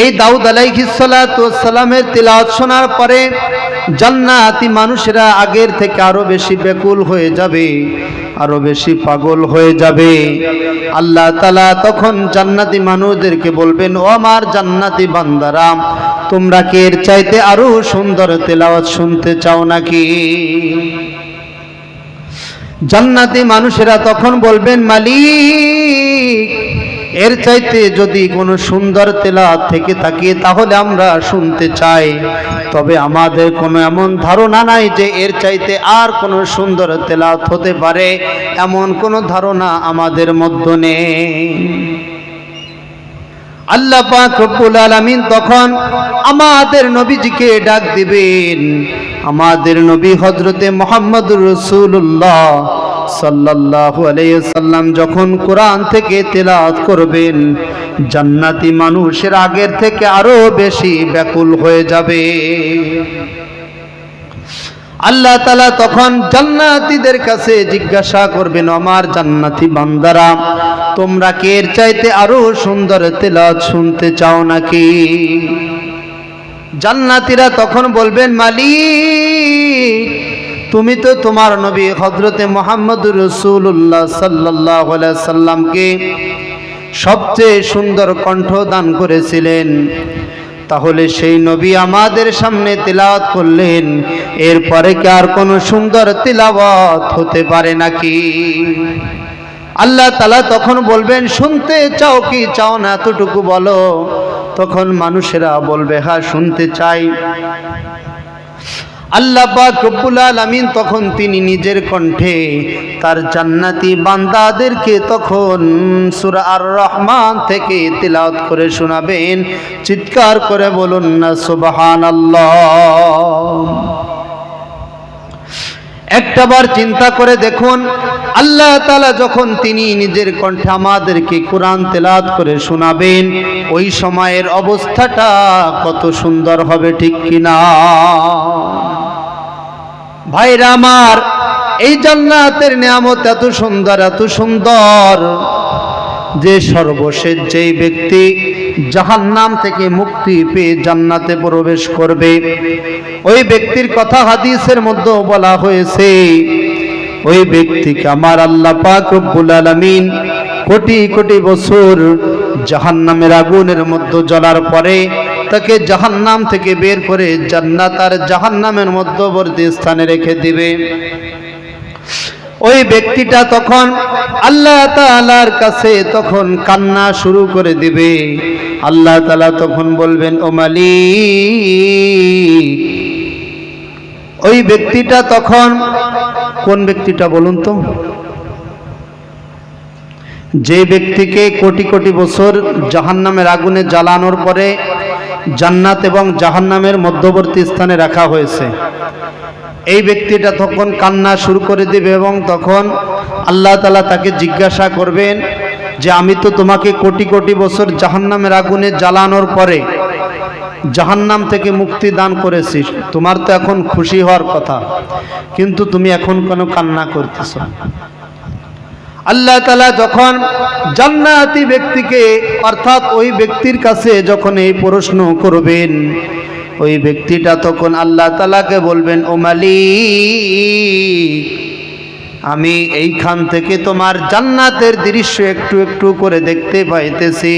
এই দাউদ আলাইহিস সালাতু ওয়াস সালামের তেলাওয়াত শোনার পরে জান্নাতি মানুষেরা আগের থেকে আরো বেশি ব্যাকুল হয়ে যাবে, আরো বেশি পাগল হয়ে যাবে। আল্লাহ তাআলা তখন জান্নাতি মানুষদেরকে বলবেন, ও আমার জান্নাতি বান্দারা, তোমরা কি এর চাইতে আরো সুন্দর তেলাওয়াত শুনতে চাও নাকি? জান্নাতি মানুষেরা তখন বলবেন, মালিক, এর চাইতে যদি কোনো সুন্দর তেলাওয়াত থেকে থাকে তাহলে আমরা শুনতে চাই, তবে আমাদের কোনো এমন ধারণা নাই যে এর চাইতে আর কোনো সুন্দর তেলাওয়াত হতে পারে, এমন কোনো ধারণা আমাদের মধ্যে নেই। আল্লাহ পাক রব্বুল আলামিন তখন আমাদের নবীজিকে ডাক দিবেন। আমাদের নবী হযরতে মুহাম্মদুর রাসূলুল্লাহ সাল্লাল্লাহু আলাইহি ওয়াসাল্লাম যখন কোরআন থেকে তেলাওয়াত করবেন, জান্নাতি মানুষের আগের থেকে আরো বেশি ব্যাকুল হয়ে যাবে। আল্লাহ তাআলা তখন জান্নাতীদের কাছে জিজ্ঞাসা করবেন, আমার জান্নাতি বান্দারা, তোমরা কি এর চাইতে আরো সুন্দর তেলাওয়াত শুনতে চাও নাকি? জান্নাতীরা তখন বলবেন, মালিক, তুমি তো তোমার নবী হযরতে মুহাম্মদুর রাসূলুল্লাহ সাল্লাল্লাহু আলাইহি সাল্লামকে সবচেয়ে সুন্দর কণ্ঠ দান করেছিলেন, তাহলে সেই নবী আমাদের সামনে তেলাওয়াত করলেন, এরপরে কি আর কোনো সুন্দর তেলাওয়াত হতে পারে নাকি? আল্লাহ তাআলা তখন বলবেন, শুনতে চাও কি চাও না এতটুকু বলো। তখন মানুষেরা বলবে, হ্যাঁ শুনতে চাই। আল্লাহ পাক রব্বুল আলামিন তখন তিনি নিজের কণ্ঠে তার জান্নাতি বান্দাদেরকে তখন সূরা আর রহমান থেকে তিলাওয়াত করে শোনাবেন। চিৎকার করে বলুন না সুবহানাল্লাহ। একটাবার চিন্তা করে দেখুন, আল্লাহ তাআলা যখন তিনি নিজের কণ্ঠে আমাদেরকে কোরআন তেলাওয়াত করে শোনাবেন, ওই সময়ের অবস্থাটা কত সুন্দর হবে, ঠিক কিনা? ভাইরা আমার, এই জান্নাতের নিয়ামত এত সুন্দর, এত সুন্দর যে সর্বশেষ যেই ব্যক্তি জাহান্নাম থেকে মুক্তি পেয়ে জান্নাতে প্রবেশ করবে, ওই ব্যক্তির কথা হাদিসের মধ্যে বলা হয়েছে, ওই ব্যক্তিকে আমার আল্লাহ পাক রব্বুল আলামিন কোটি কোটি বছর জাহান্নামের আগুনের মধ্যে জ্বলার পরে তাকে জাহান্নাম থেকে বের করে জান্নাত আর জাহান্নামের মধ্যবর্তী স্থানে রেখে দিবে। ওই ব্যক্তিটা তখন আল্লাহ তাআলার কাছে তখন কান্না শুরু করে দিবে। আল্লাহ তাআলা তখন বলবেন, ও মালিক। ওই ব্যক্তিটা তখন, কোন ব্যক্তিটা বলুন তো? যে ব্যক্তিকে কোটি কোটি বছর জাহান্নামের আগুনে জ্বালানোর পরে জান্নাত এবং জাহান্নামের মধ্যবর্তী স্থানে রাখা হয়েছে, এই ব্যক্তিটা তখন কান্না শুরু করে দিবে এবং তখন আল্লাহ তাআলা তাকে জিজ্ঞাসা করবেন যে আমি তো তোমাকে কোটি কোটি বছর জাহান্নামের আগুনে জ্বালানোর পরে জাহান্নাম থেকে মুক্তি দান করেছি, তোমার তো এখন খুশি হওয়ার কথা, কিন্তু তুমি এখন কেন কান্না করতেছো? আল্লাহ তাআলা যখন জান্নাতি ব্যক্তিকে অর্থাৎ ওই ব্যক্তির কাছে যখন এই প্রশ্ন করবেন, ওই ব্যক্তিটা তখন আল্লাহ তাআলাকে বলবেন, ও মালিক, আমি এইখান থেকে তোমার জান্নাতের দৃশ্য একটু একটু করে দেখতে পাইতেছি,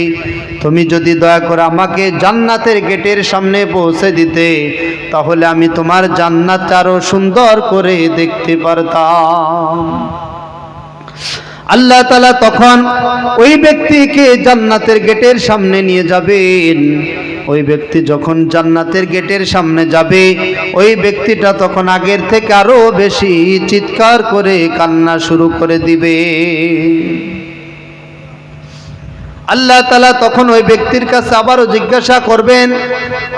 তুমি যদি দয়া করে আমাকে জান্নাতের গেটের সামনে পৌঁছে দিতে, তাহলে আমি তোমার জান্নাত আরো সুন্দর করে দেখতে পারতাম। আল্লাহ তাআলা তখন ওই ব্যক্তিকে জান্নাতের গেটের সামনে নিয়ে যাবেন। ওই ব্যক্তি যখন জান্নাতের গেটের সামনে যাবে, ওই ব্যক্তিটা তখন আগের থেকে আরো বেশি চিৎকার করে কান্না শুরু করে দিবে। আল্লাহ তাআলা তখন ওই ব্যক্তির কাছে আবারও জিজ্ঞাসা করবেন,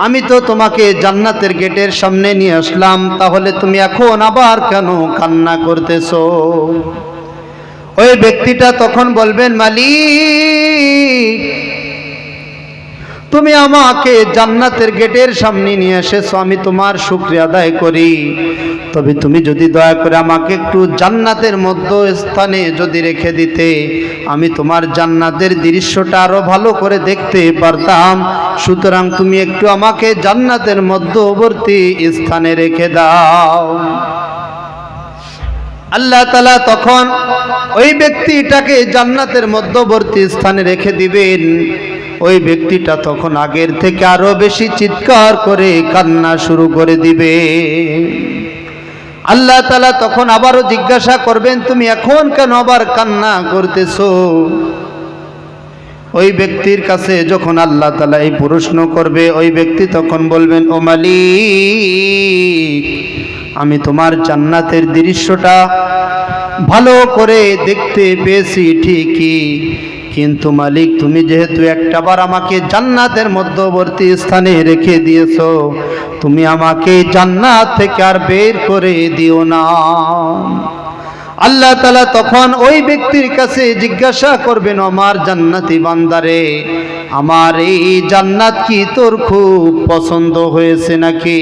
আমি তো তোমাকে জান্নাতের গেটের সামনে নিয়ে আসলাম, তাহলে তুমি এখন আবার কেন কান্না করতেছো? ওই ব্যক্তিটা তখন বলবেন, মালিক, তুমি আমাকে জান্নাতের গেটের সামনে নিয়ে এসেছো, আমি তোমার শুকরিয়া আদায় করি, তবে তুমি যদি দয়া করে আমাকে একটু জান্নাতের মধ্যস্থানে যদি রেখে দিতে, আমি তোমার জান্নাতের দৃশ্যটা আরো ভালো করে দেখতে পারতাম, সুতরাং তুমি একটু আমাকে জান্নাতের মধ্যবর্তী স্থানে রেখে দাও। আল্লাহ তাআলা তখন ওই ব্যক্তিটাকে জান্নাতের মধ্যবর্তী স্থানে রেখে দিবেন। ওই ব্যক্তিটা তখন আগের থেকে আরো বেশি চিৎকার করে কান্না শুরু করে দিবে। আল্লাহ তাআলা তখন আবারও জিজ্ঞাসা করবেন, তুমি এখন কেন আবার কান্না করতেছো? ওই ব্যক্তির কাছে যখন আল্লাহ তাআলা এই প্রশ্ন করবে, ওই ব্যক্তি তখন বলবেন, ও মালিক, আমি তোমার জান্নাতের দৃশ্যটা ভালো করে দেখতে পেয়েছি ঠিকই, কিন্তু মালিক, তুমি যেহেতু একটাবার আমাকে জান্নাতের মধ্যবর্তী স্থানে রেখে দিয়েছো, তুমি আমাকে জান্নাত থেকে আর বের করে দিও না। আল্লাহ তাআলা তখন ওই ব্যক্তির কাছে জিজ্ঞাসা করবেন, আমার জান্নাতি বান্দারে, আমার এই জান্নাত কি তোর খুব পছন্দ হয়েছে নাকি?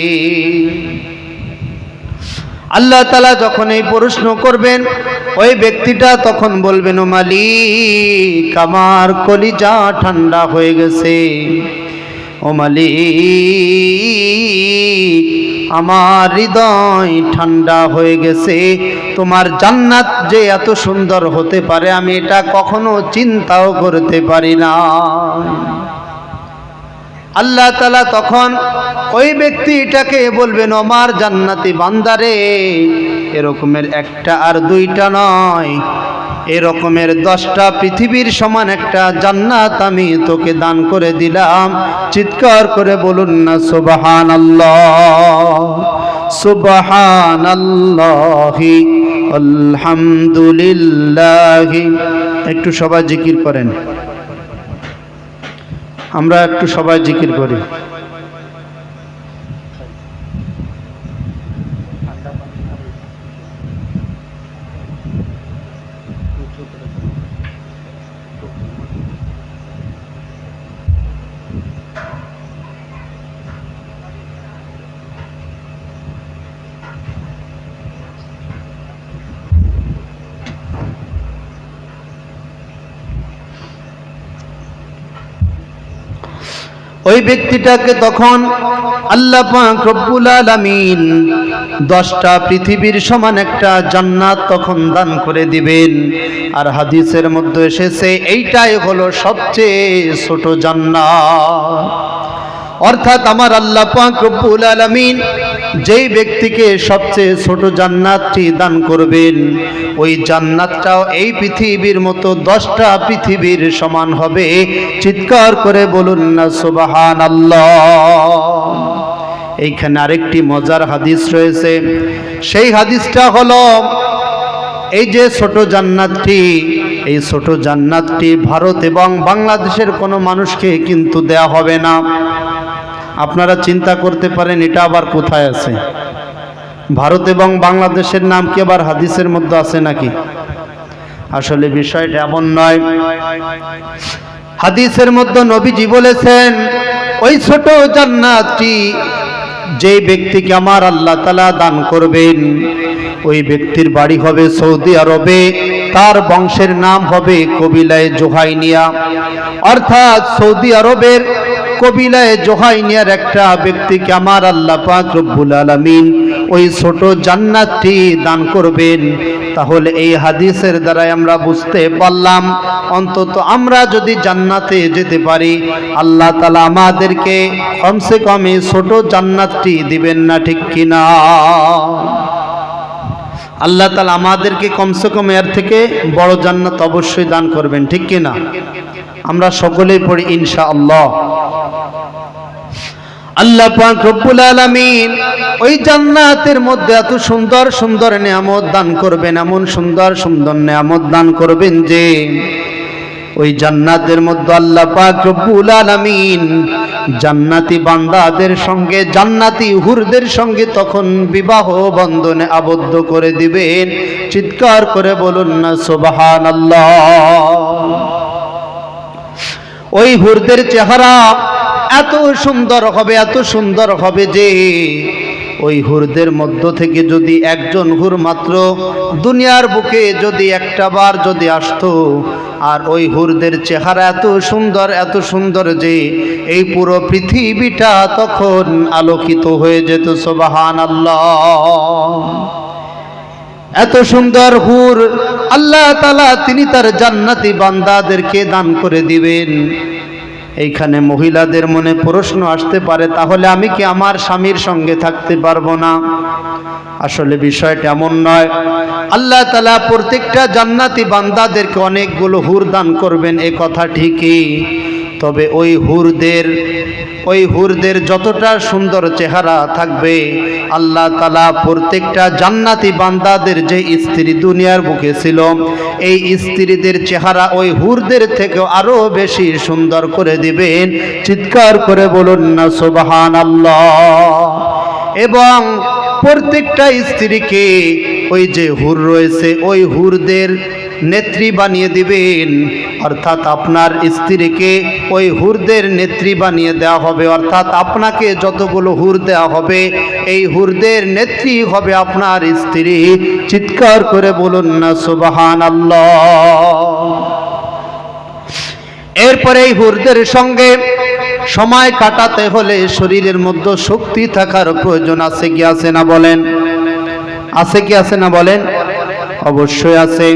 আল্লাহ তাআলা যখন এই প্রশ্ন করবেন, ওই ব্যক্তিটা তখন বলবেন, ও মালিক, আমার কলিজা ঠান্ডা হয়ে গেছে, ও মালিক, আমার হৃদয় ঠান্ডা হয়ে গেছে, তোমার জান্নাত যে এত সুন্দর হতে পারে আমি এটা কখনো চিন্তাও করতে পারি না। আল্লাহ তাআলা তখন ওই ব্যক্তিটাকে বলবেন, আমার জান্নাতি বান্দারে, এরকমের একটা আর দুইটা নয়, এরকমের 10টা পৃথিবীর সমান একটা জান্নাত আমি তোকে দান করে দিলাম। চিৎকার করে বলুন না সুবহানাল্লাহ, সুবহানাল্লাহি আলহামদুলিল্লাহ। একটু সবাই জিকির করেন, আমরা একটু সবাই জিকির করি। ওই ব্যক্তিটাকে তখন আল্লাহ পাক রব্বুল আলামিন 10টা পৃথিবীর সমান একটা জান্নাত তখন দান করে দিবেন। আর হাদিসের মধ্যে এসেছে এইটাই হলো সবচেয়ে ছোট জান্নাত। অর্থাৎ আমার আল্লাহ পাক রব্বুল আলামিন যেই ব্যক্তিকে সবচেয়ে ছোট জান্নাতটি দান করবেন, ওই জান্নাতটাও এই পৃথিবীর মতো 10টা পৃথিবীর সমান হবে। চিৎকার করে বলুন না সুবহানাল্লাহ। এইখানে আরেকটি মজার হাদিস রয়েছে। সেই হাদিসটা হলো, এই যে ছোট জান্নাতটি, এই ছোট জান্নাতটি ভারত এবং বাংলাদেশের কোনো মানুষকে কিন্তু দেয়া হবে না। আপনারা চিন্তা করতে পারেন এটা আবার কোথায় আছে? ভারত এবং বাংলাদেশের নাম কি আবার হাদিসের মধ্যে আছে নাকি? আসলে বিষয়টা এমন নয়। হাদিসের মধ্যে নবীজি বলেছেন, ওই ছোট জান্নাতটি যে ব্যক্তিকে আমার আল্লাহ তাআলা দান করবেন, ওই ব্যক্তির বাড়ি হবে সৌদি আরবে, তার বংশের নাম হবে কবিলায়ে জোহাইনিয়া। অর্থাৎ সৌদি আরবের কবিলায়ে জোহাইনিয়ার একটা ব্যক্তিকে আমার আল্লাহ পাক রব্বুল আলামিন ওই ছোট জান্নাতটি দান করবেন। তাহলে এই হাদিসের দ্বারাই আমরা বুঝতে পারলাম, অন্তত আমরা যদি জান্নাতে যেতে পারি, আল্লাহ তাআলা আমাদেরকে কমসে কম এই ছোট জান্নাতটি দিবেন না, ঠিক কিনা? আল্লাহ তাআলা আমাদেরকে কমসে কম এর থেকে বড় জান্নাত অবশ্যই দান করবেন, ঠিক কিনা? আমরা সকলেই পড়ি ইনশাআল্লাহ। আল্লাহ পাক রব্বুল আলামিন ওই জান্নাতের মধ্যে এত সুন্দর সুন্দর নিয়ামত দান করবেন, এমন সুন্দর সুন্দর নিয়ামত দান করবেন যে ওই জান্নাতের মধ্যে আল্লাহ পাক রব্বুল আলামিন জান্নাতি বান্দাদের সঙ্গে, জান্নাতি হুরদের সঙ্গে তখন বিবাহ বন্ধনে আবদ্ধ করে দিবেন। চিৎকার করে বলুন না সুবহানাল্লাহ। ওই হুরদের চেহারা এত সুন্দর হবে, এত সুন্দর হবে যে ওই হুরদের মধ্য থেকে যদি একজন হুর মাত্র দুনিয়ার বুকে যদি একটা বার যদি আসতো, আর ওই হুরদের চেহারা এত সুন্দর যে এই পুরো পৃথিবীটা তখন আলোকিত হয়ে যেত। সুবহানাল্লাহ। এত সুন্দর হুর আল্লাহ তাআলা তিনি তার জান্নাতি বান্দাদেরকে দান করে দিবেন। এইখানে মহিলাদের মনে প্রশ্ন আসতে পারে, তাহলে আমি কি আমার স্বামীর সঙ্গে থাকতে পারবো না? আসলে বিষয়টা এমন নয়। আল্লাহ তাআলা প্রত্যেকটা জান্নাতি বান্দাদেরকে অনেকগুলো হুর দান করবেন, এ কথা ঠিকই। তবে ওই হুরদের যতটা সুন্দর চেহারা থাকবে, আল্লাহ তাআলা প্রত্যেকটা জান্নাতি বান্দাদের যে স্ত্রী দুনিয়ার বুকে ছিল, এই স্ত্রীদের চেহারা ওই হুরদের থেকে আরো বেশি সুন্দর করে দিবেন। চিৎকার করে বলুন না সুবহানাল্লাহ। এবং প্রত্যেকটা স্ত্রীকে ওই যে হুর রয়েছে, ওই হুরদের নেত্রী বানিয়ে দিবেন। অর্থাৎ আপনার স্ত্রীকে ওই হুরদের নেত্রী বানিয়ে দেওয়া হবে। অর্থাৎ আপনাকে যতগুলো হুর দেওয়া হবে, এই হুরদের নেত্রী হবে আপনার স্ত্রী। চিৎকার করে বলুন না সুবহানাল্লাহ। এরপরে এই হুরদের সঙ্গে সময় কাটাতে হলে শরীরের মধ্যে শক্তি থাকার প্রয়োজন আছে কি আছে না বলেন? আছে কি আছে না বলেন? অবশ্যই আছে।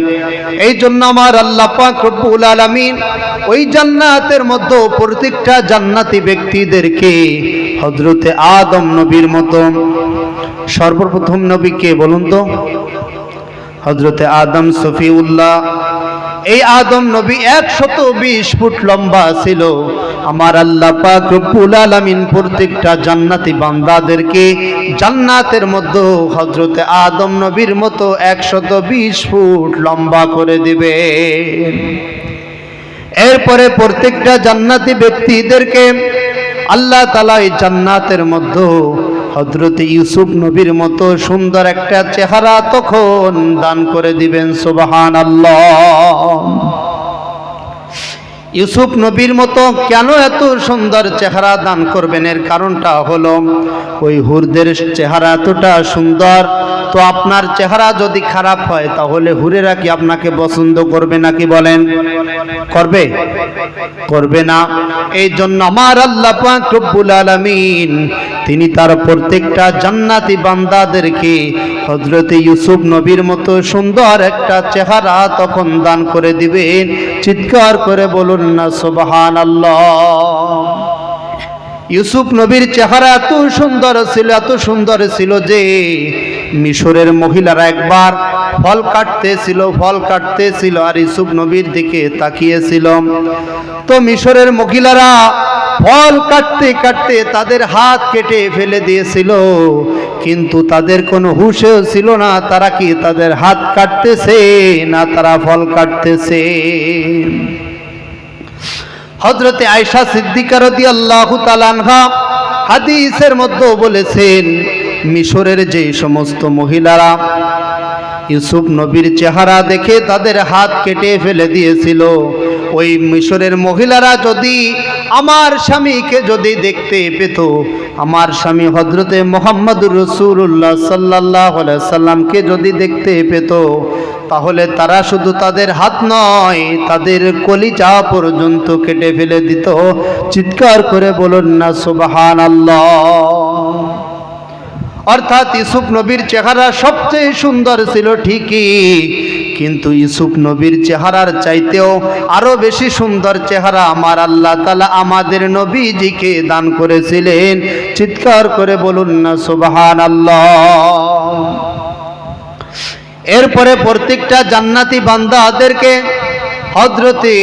এই জন্য আমার আল্লাহ পাক রব্বুল আলামিন ওই জান্নাতের মধ্যে প্রত্যেকটা জান্নাতি ব্যক্তিদেরকে হযরতে আদম নবীর মতো, সর্বপ্রথম নবী কে বলুন তো? হযরতে আদম সফিউল্লাহ। এই আদম নবী 120 ফুট লম্বা ছিল। আমার আল্লাহ পাক রব্বুল আলামিন প্রত্যেকটা জান্নাতি বান্দাদেরকে জান্নাতের মধ্যে হযরতে আদম নবীর মতো 120 ফুট লম্বা করে দিবেন। এরপরে প্রত্যেকটা জান্নাতি ব্যক্তিদেরকে আল্লাহ তাআলা এই জান্নাতের মধ্যে হযরত ইউসুফ নবীর মতো সুন্দর একটা চেহারা তখন দান করে দিবেন। সুবহানাল্লাহ। ইউসুফ নবীর মতো কেন এত সুন্দর চেহারা দান করবেন? এর কারণটা হলো ওই হুরদের চেহারা এতটা সুন্দর, তো আপনার চেহারা যদি খারাপ হয় তাহলে হুরেরা কি আপনাকে পছন্দ করবে নাকি বলেন? করবে? করবে না। এই জন্য আমার আল্লাহ পাক রব্বুল আলামিন তিনি তার প্রত্যেকটা জান্নাতি বান্দাদেরকে হযরত ইউসুফ নবীর মতো সুন্দর একটা চেহারা তখন দান করে দিবেন। চিৎকার করে বলুন না সুবহানাল্লাহ। ইউসুফ নবীর চেহারা এত সুন্দর ছিল যে মিশরের মহিলারা একবার ফল কাটতেছিল আর ইউসুফ নবীর দিকে তাকিয়েছিল। তো মিশরের মহিলারা ফল কাটতে কাটতে তাদের হাত কেটে ফেলে দিয়েছিল, কিন্তু তাদের কোনো হুঁশও ছিল না তারা কি তাদের হাত কাটতেছে না তারা ফল কাটতেছে। হযরতে আয়েশা সিদ্দিকা রাদিয়াল্লাহু তাআলা আনহা হাদিসের মধ্যে বলেছেন, মিশরের যে সমস্ত মহিলারা ইউসুফ নবীর চেহারা দেখে তাদের হাত কেটে ফেলে দিয়েছিল, ওই মিশরের মহিলারা যদি আমার স্বামীকে যদি দেখতে পেত, আমার স্বামী হযরতে মুহাম্মদুর রাসূলুল্লাহ সাল্লাল্লাহু আলাইহি সাল্লামকে যদি দেখতে পেত, তাহলে তারা শুধু তাদের হাত নয় তাদের কলিজা পর্যন্ত কেটে ফেলে দিত। চিৎকার করে বলুন না সুবহানাল্লাহ। অর্থাৎ ইউসুফ নবীর চেহারা সবচেয়ে সুন্দর ছিল ঠিকই, কিন্তু ইউসুফ নবীর চেহারার চাইতেও আরো বেশি সুন্দর চেহারা আমার আল্লাহ তাআলা আমাদের নবীজিকে দান করেছিলেন। চিৎকার করে বলুন না সুবহানাল্লাহ। এরপরে প্রত্যেকটা জান্নাতি বান্দাদেরকে হযরতে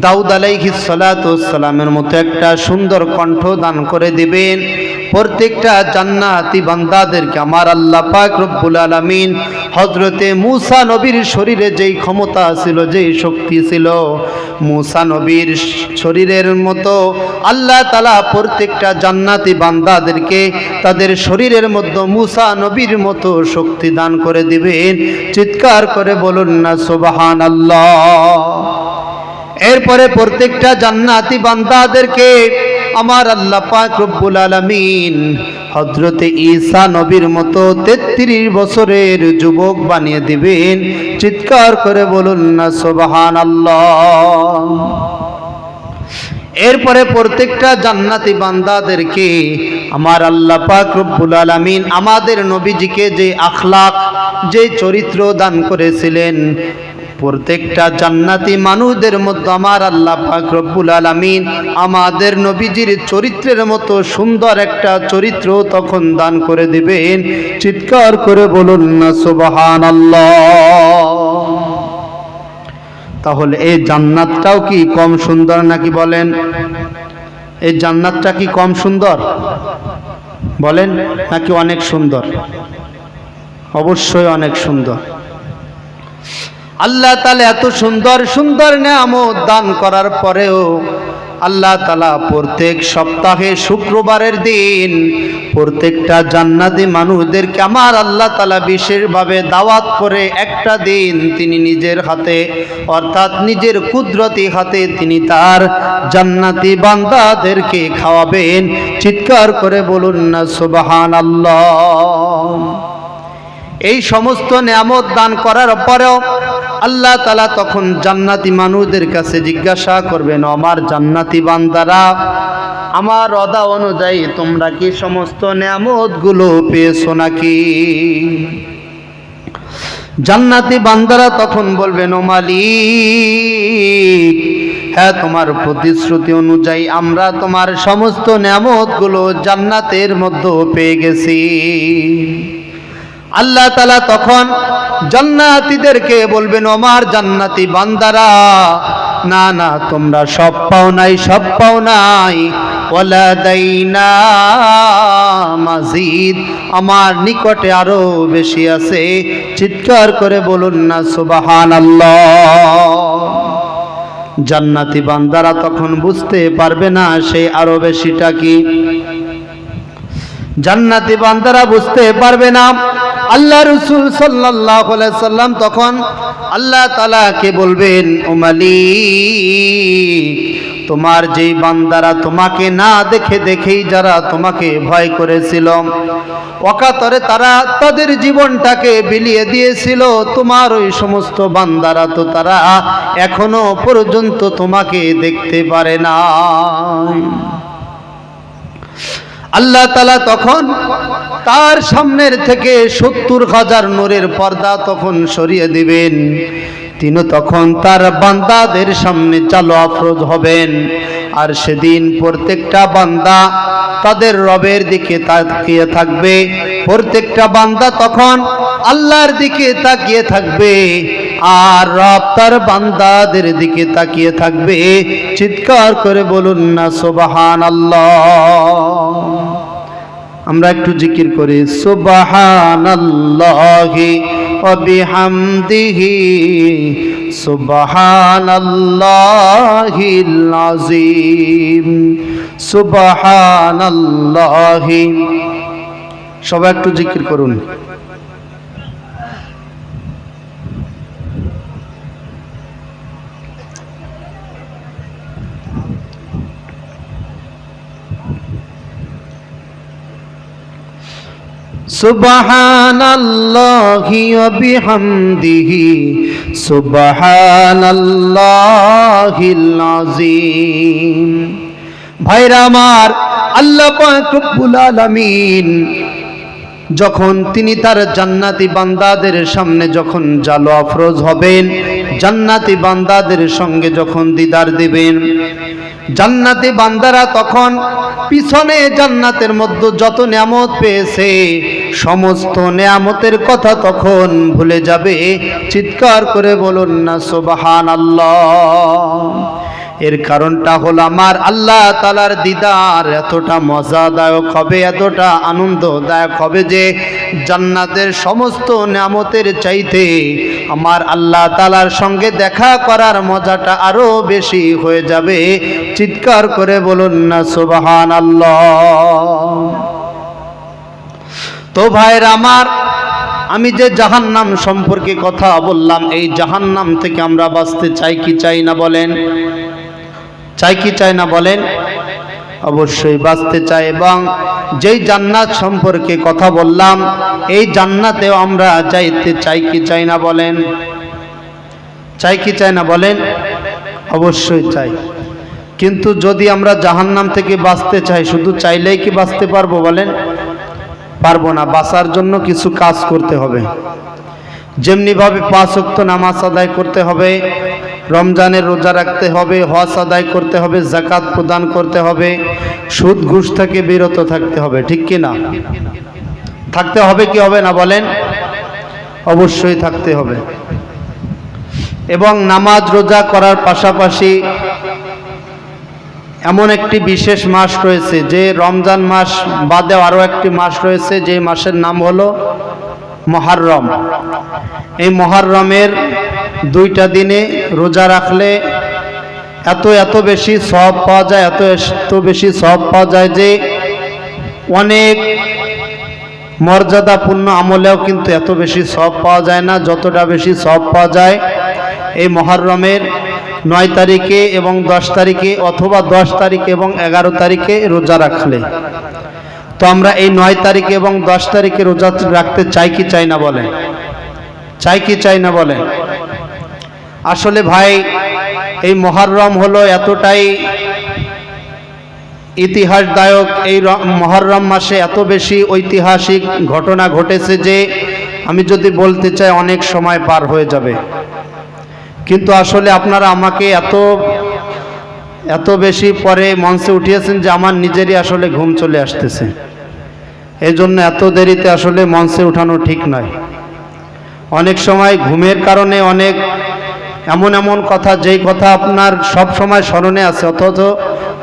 দাউদ আলাইহিস সালাতু ওয়াস সালামের মতো একটা সুন্দর কণ্ঠ দান করে দিবেন। প্রত্যেকটা জান্নাতি বান্দাদেরকে আমার আল্লাহ পাক রব্বুল আলামিন হযরতে মূসা নবীর শরীরে যেই ক্ষমতা ছিল, যেই শক্তি ছিল, মূসা নবীর শরীরের মতো আল্লাহ তাআলা প্রত্যেকটা জান্নাতি বান্দাদেরকে তাদের শরীরের মধ্যে মূসা নবীর মতো শক্তি দান করে দিবেন। চিৎকার করে বলুন না সুবহানাল্লাহ। এরপরে প্রত্যেকটা জান্নাতি বান্দাদেরকে আমার আল্লাহ পাক রব্বুল আলামিন হযরতে ঈসা নবীর মতো 33 বছরের যুবক বানিয়ে দিবেন। চিৎকার করে বলুন না সুবহানাল্লাহ। এরপরে প্রত্যেকটা জান্নাতি বান্দাদেরকে আমার আল্লাহ পাক রব্বুল আলামিন আমাদের নবীজিকে যে আখলাক, যে চরিত্র দান করেছিলেন, প্রত্যেকটা জান্নাতি মানুষদের মধ্যে আমার আল্লাহ পাক রব্বুল আলামিন আমাদের নবীজির চরিত্রের মতো সুন্দর একটা চরিত্র তখন দান করে দিবেন। চিৎকার করে বলুন না সুবহানাল্লাহ। তাহলে এই জান্নাতটাও কি কম সুন্দর নাকি বলেন? এই জান্নাতটা কি কম সুন্দর বলেন নাকি অনেক সুন্দর? অবশ্যই অনেক সুন্দর। আল্লাহ তাআলা এত সুন্দর সুন্দর নেয়ামত দান করার পরেও আল্লাহ তাআলা প্রত্যেক সপ্তাহে শুক্রবারের দিন প্রত্যেকটা জান্নাতি মানুষদেরকে আমার আল্লাহ তাআলা বিশেষভাবে দাওয়াত করে একটা দিন তিনি নিজের হাতে, অর্থাৎ নিজের কুদরতি হাতে তিনি তার জান্নাতি বান্দাদেরকে খাওয়াবেন। চিৎকার করে বলুন না সুবহানাল্লাহ। এই সমস্ত নেয়ামত দান করার পরেও আল্লাহ তাআলা তখন জান্নাতি মানুষদের কাছে জিজ্ঞাসা করবেন, আমার জান্নাতি বান্দারা, আমার ওয়াদা অনুযায়ী তোমরা কি সমস্ত নেয়ামতগুলো পেয়েছো নাকি? জান্নাতি বান্দারা তখন বলবেন, ও মালিক, হ্যাঁ, তোমার প্রতিশ্রুতি অনুযায়ী আমরা তোমার সমস্ত নেয়ামতগুলো জান্নাতের মধ্যে পেয়ে গেছি। আল্লাহ তাআলা তখন জান্নাতীদেরকে বলবেন, আমার জান্নাতি বান্দারা, না না, তোমরা সব পাও নাই, ওয়ালাদাইনা মাজিদ, আমার নিকটে আরো বেশি আছে। চিৎকার করে বলুন না সুবহানাল্লাহ। জান্নাতি বান্দারা তখন বুঝতে পারবে না সেই আরো বেশিটা কি। জান্নাতি বান্দারা বুঝতে পারবে না। আল্লাহ রাসূল সাল্লাল্লাহু আলাইহি সাল্লাম তখন আল্লাহ তাআলাকে বলবেন, ও মালিক, তোমার যেই বান্দারা তোমাকে না দেখেই যারা তোমাকে ভয় করেছিল, অকাতরে তারা তাদের জীবনটাকে বিলিয়ে দিয়েছিল, তোমার ওই সমস্ত বান্দারা তো তারা এখনো পর্যন্ত তোমাকে দেখতে পারে না। আল্লাহ তাআলা তখন তার সামনের থেকে 70,000 নূরের পর্দা তখন সরিয়ে দিবেন। তিনি তখন তার বান্দাদের সামনে চালো আফরোজ হবেন আর সেদিন প্রত্যেকটা বান্দা তাদের রবের দিকে তাকিয়ে থাকবে। প্রত্যেকটা বান্দা তখন আল্লাহর দিকে তাকিয়ে থাকবে, আর রব তার বান্দাদের দিকে তাকিয়ে থাকবে। চিৎকার করে বলুন না সুবহানাল্লাহ। আমরা একটু জিকির করি সুবহানাল্লাহি ওয়া বিহামদিহি সুবহানাল্লাহিল আযীম সুবহানাল্লাহি। সবাই একটু জিকির করুন। সুবহানাল্লাহি ওয়া বিহামদিহি সুবহানাল্লাহিল আযীম। ভাইরা আমার, আল্লাহ পাক রব্বুল আলামিন যখন তিনি তার জান্নাতি বান্দাদের সামনে যখন জালো আফরোজ হবেন, জান্নাতি বান্দাদের সঙ্গে যখন দিদার দিবেন, জান্নাতি বান্দারা তখন পিছনে জান্নাতের মধ্যে যত নিয়ামত পেয়েছে সমস্ত নিয়ামতের কথা তখন ভুলে যাবে। চিৎকার করে বলুন না সুবহানাল্লাহ। এর কারণটা হলো আমার আল্লাহ তাআলার দিদার এতটা মজাদায়ক হবে, এতটা আনন্দদায়ক হবে যে জান্নাতের সমস্ত নিয়ামতের চাইতে আমার আল্লাহ তাআলার সঙ্গে দেখা করার মজাটা আরো বেশি হয়ে যাবে। চিৎকার করে বলুন না সুবহানাল্লাহ। তো ভাইরা আমার, আমি যে জাহান্নাম সম্পর্কে কথা বললাম, এই জাহান্নাম থেকে আমরা বাঁচতে চাই কি চাই না বলেন? চাই কি চাই না বলেন? অবশ্যই বাঁচতে চাই। এবং যেই জান্নাত সম্পর্কে কথা বললাম, এই জান্নাতেও আমরা যাইতে চাই কি চাই না বলেন? চাই কি চাই না বলেন? অবশ্যই চাই। কিন্তু যদি আমরা জাহান্নাম থেকে বাঁচতে চাই, শুধু চাইলেই কি বাঁচতে পারবো বলেন? পারবো না। বাঁচার জন্য কিছু কাজ করতে হবে। যেমনিভাবে 5 ওয়াক্ত নামাজ আদায় করতে হবে, রমজানের রোজা রাখতে হবে, হজ আদায় করতে হবে, যাকাত প্রদান করতে হবে, সুদ ঘুষ থেকে বিরত থাকতে হবে, ঠিক কি না? থাকতে হবে কি হবে না বলেন? অবশ্যই থাকতে হবে। এবং নামাজ রোজা করার পাশাপাশি এমন একটি বিশেষ মাস রয়েছে, যে রমজান মাস বাদেও আরও একটি মাস রয়েছে, যে মাসের নাম হলো মুহররম। এই মুহররমের 2টা দিনে রোজা রাখলে এত বেশি সওয়াব পাওয়া যায়, এত বেশি সওয়াব পাওয়া যায় যে অনেক মর্যাদাপূর্ণ আমলেও কিন্তু এত বেশি সওয়াব পাওয়া যায় না, যতটা বেশি সওয়াব পাওয়া যায় এই মুহররমের 9 তারিখে এবং 10 তারিখে, অথবা 10 তারিখে এবং 11 তারিখে রোজা রাখলে। তো আমরা এই 9 তারিখে এবং 10 তারিখে রোজা রাখতে চাই কি চাই না বলেন? চাই কি চাই না বলেন? আসলে ভাই, এই মুহররম হলো এতটাই ইতিহাসদায়ক, এই মুহররম মাসে এত বেশি ঐতিহাসিক ঘটনা ঘটেছে যে আমি যদি বলতে চাই অনেক সময় পার হয়ে যাবে। কিন্তু আসলে আপনারা আমাকে এত বেশি পরে মঞ্চে উঠিয়েছেন যে আমার নিজেরই আসলে ঘুম চলে আসতেছে। এই জন্য এত দেরিতে আসলে মঞ্চে উঠানো ঠিক নয়। অনেক সময় ঘুমের কারণে অনেক এমন কথা, যেই কথা আপনার সব সময় স্মরণে আছে, অথচ